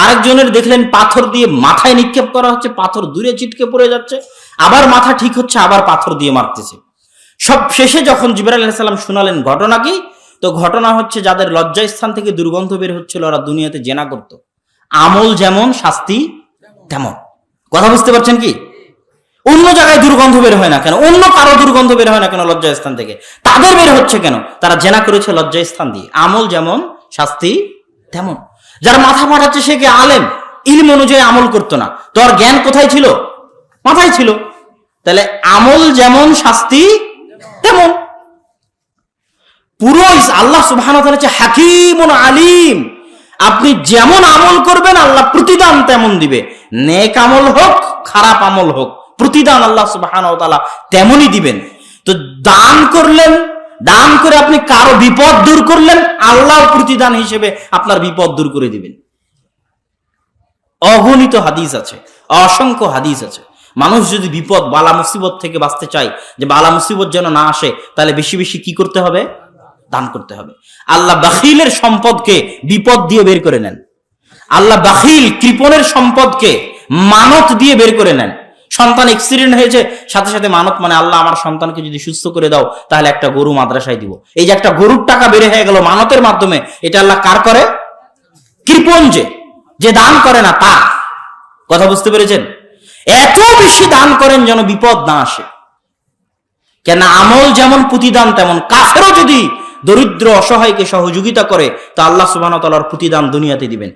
আরেকজনের দেখলেন পাথর দিয়ে মাথায় নিক্ষেপ করা হচ্ছে, পাথর দূরে ছিটকে পড়ে যাচ্ছে, আবার মাথা ঠিক হচ্ছে, আবার পাথর দিয়ে মারতেছে। সব শেষে যখন জিবরাইল আলাইহিস সালাম শুনালেন ঘটনা কি, তো ঘটনা হচ্ছে যাদের লজ্জাস্থান থেকে দুর্গন্ধ বের হচ্ছিল ওরা দুনিয়াতে জেনা করত। আমল যেমন শাস্তি তেমন। কথা বুঝতে পারছেন কি? অন্য জায়গায় দুর্গন্ধ বের হয় না কেন, অন্য কারো দুর্গন্ধ বের হয় না কেন লজ্জাস্থান থেকে, তাদের বের হচ্ছে কেন? তারা জেনা করেছে লজ্জাস্থান দিয়ে। আমল যেমন শাস্তি তেমন। যার মাথা ফাটাচ্ছে সে কি আলেম? ইলম অনুযায়ী আমল করতো না, তো আর জ্ঞান কোথায় ছিল? মাথায় ছিল। তাহলে আমল যেমন শাস্তি তেমন। পুরো আল্লাহ সুবহানাহু ওয়া তাআলা হচ্ছে হাকীমুন আলীম। আপনি যেমন আমল করবেন আল্লাহ প্রতিদান তেমন দিবে। নেক আমল হোক খারাপ আমল হোক, প্রতিদান আল্লাহ সুবহানাহু ওয়া তাআলা তেমনই দিবেন। তো দান করলেন, দান করে আপনি কারো বিপদ দূর করলেন, আল্লাহ প্রতিদান হিসেবে আপনার বিপদ দূর করে দিবেন। অগণিত হাদিস আছে, অসংখ্য হাদিস আছে। মানুষ যদি বিপদ বালা মুসিবত থেকে বাঁচতে চায়, যে বালা মুসিবত যেন না আসে, তাহলে বেশি বেশি কি করতে হবে? দান করতে হবে। আল্লাহ বাখিলের সম্পদকে বিপদ দিয়ে বের করে নেন। আল্লাহ বাখিল কৃপণের সম্পদকে মানত দিয়ে বের করে নেন। সন্তান অ্যাক্সিডেন্ট হয়েছে, সাথে সাথে মানত, মানে আল্লাহ আমার সন্তানকে যদি সুস্থ করে দাও তাহলে একটা গরু মাদ্রাসায় দিব। এই যে একটা গরুর টাকা বের হয়ে গেল মানতের মাধ্যমে, এটা আল্লাহ কার করে? কৃপণ যে দান করে না তা। কথা বুঝতে পেরেছেন? এত বেশি দান করেন যেন বিপদ না আসে। কেন? আমল যেমন প্রতিদান তেমন। কাফেরও যদি দরিদ্র অসহায়কে সহযোগিতা করে তো আল্লাহ সুবহানাহু ওয়া তাআলার প্রতিদান দুনিয়াতে দিবেন।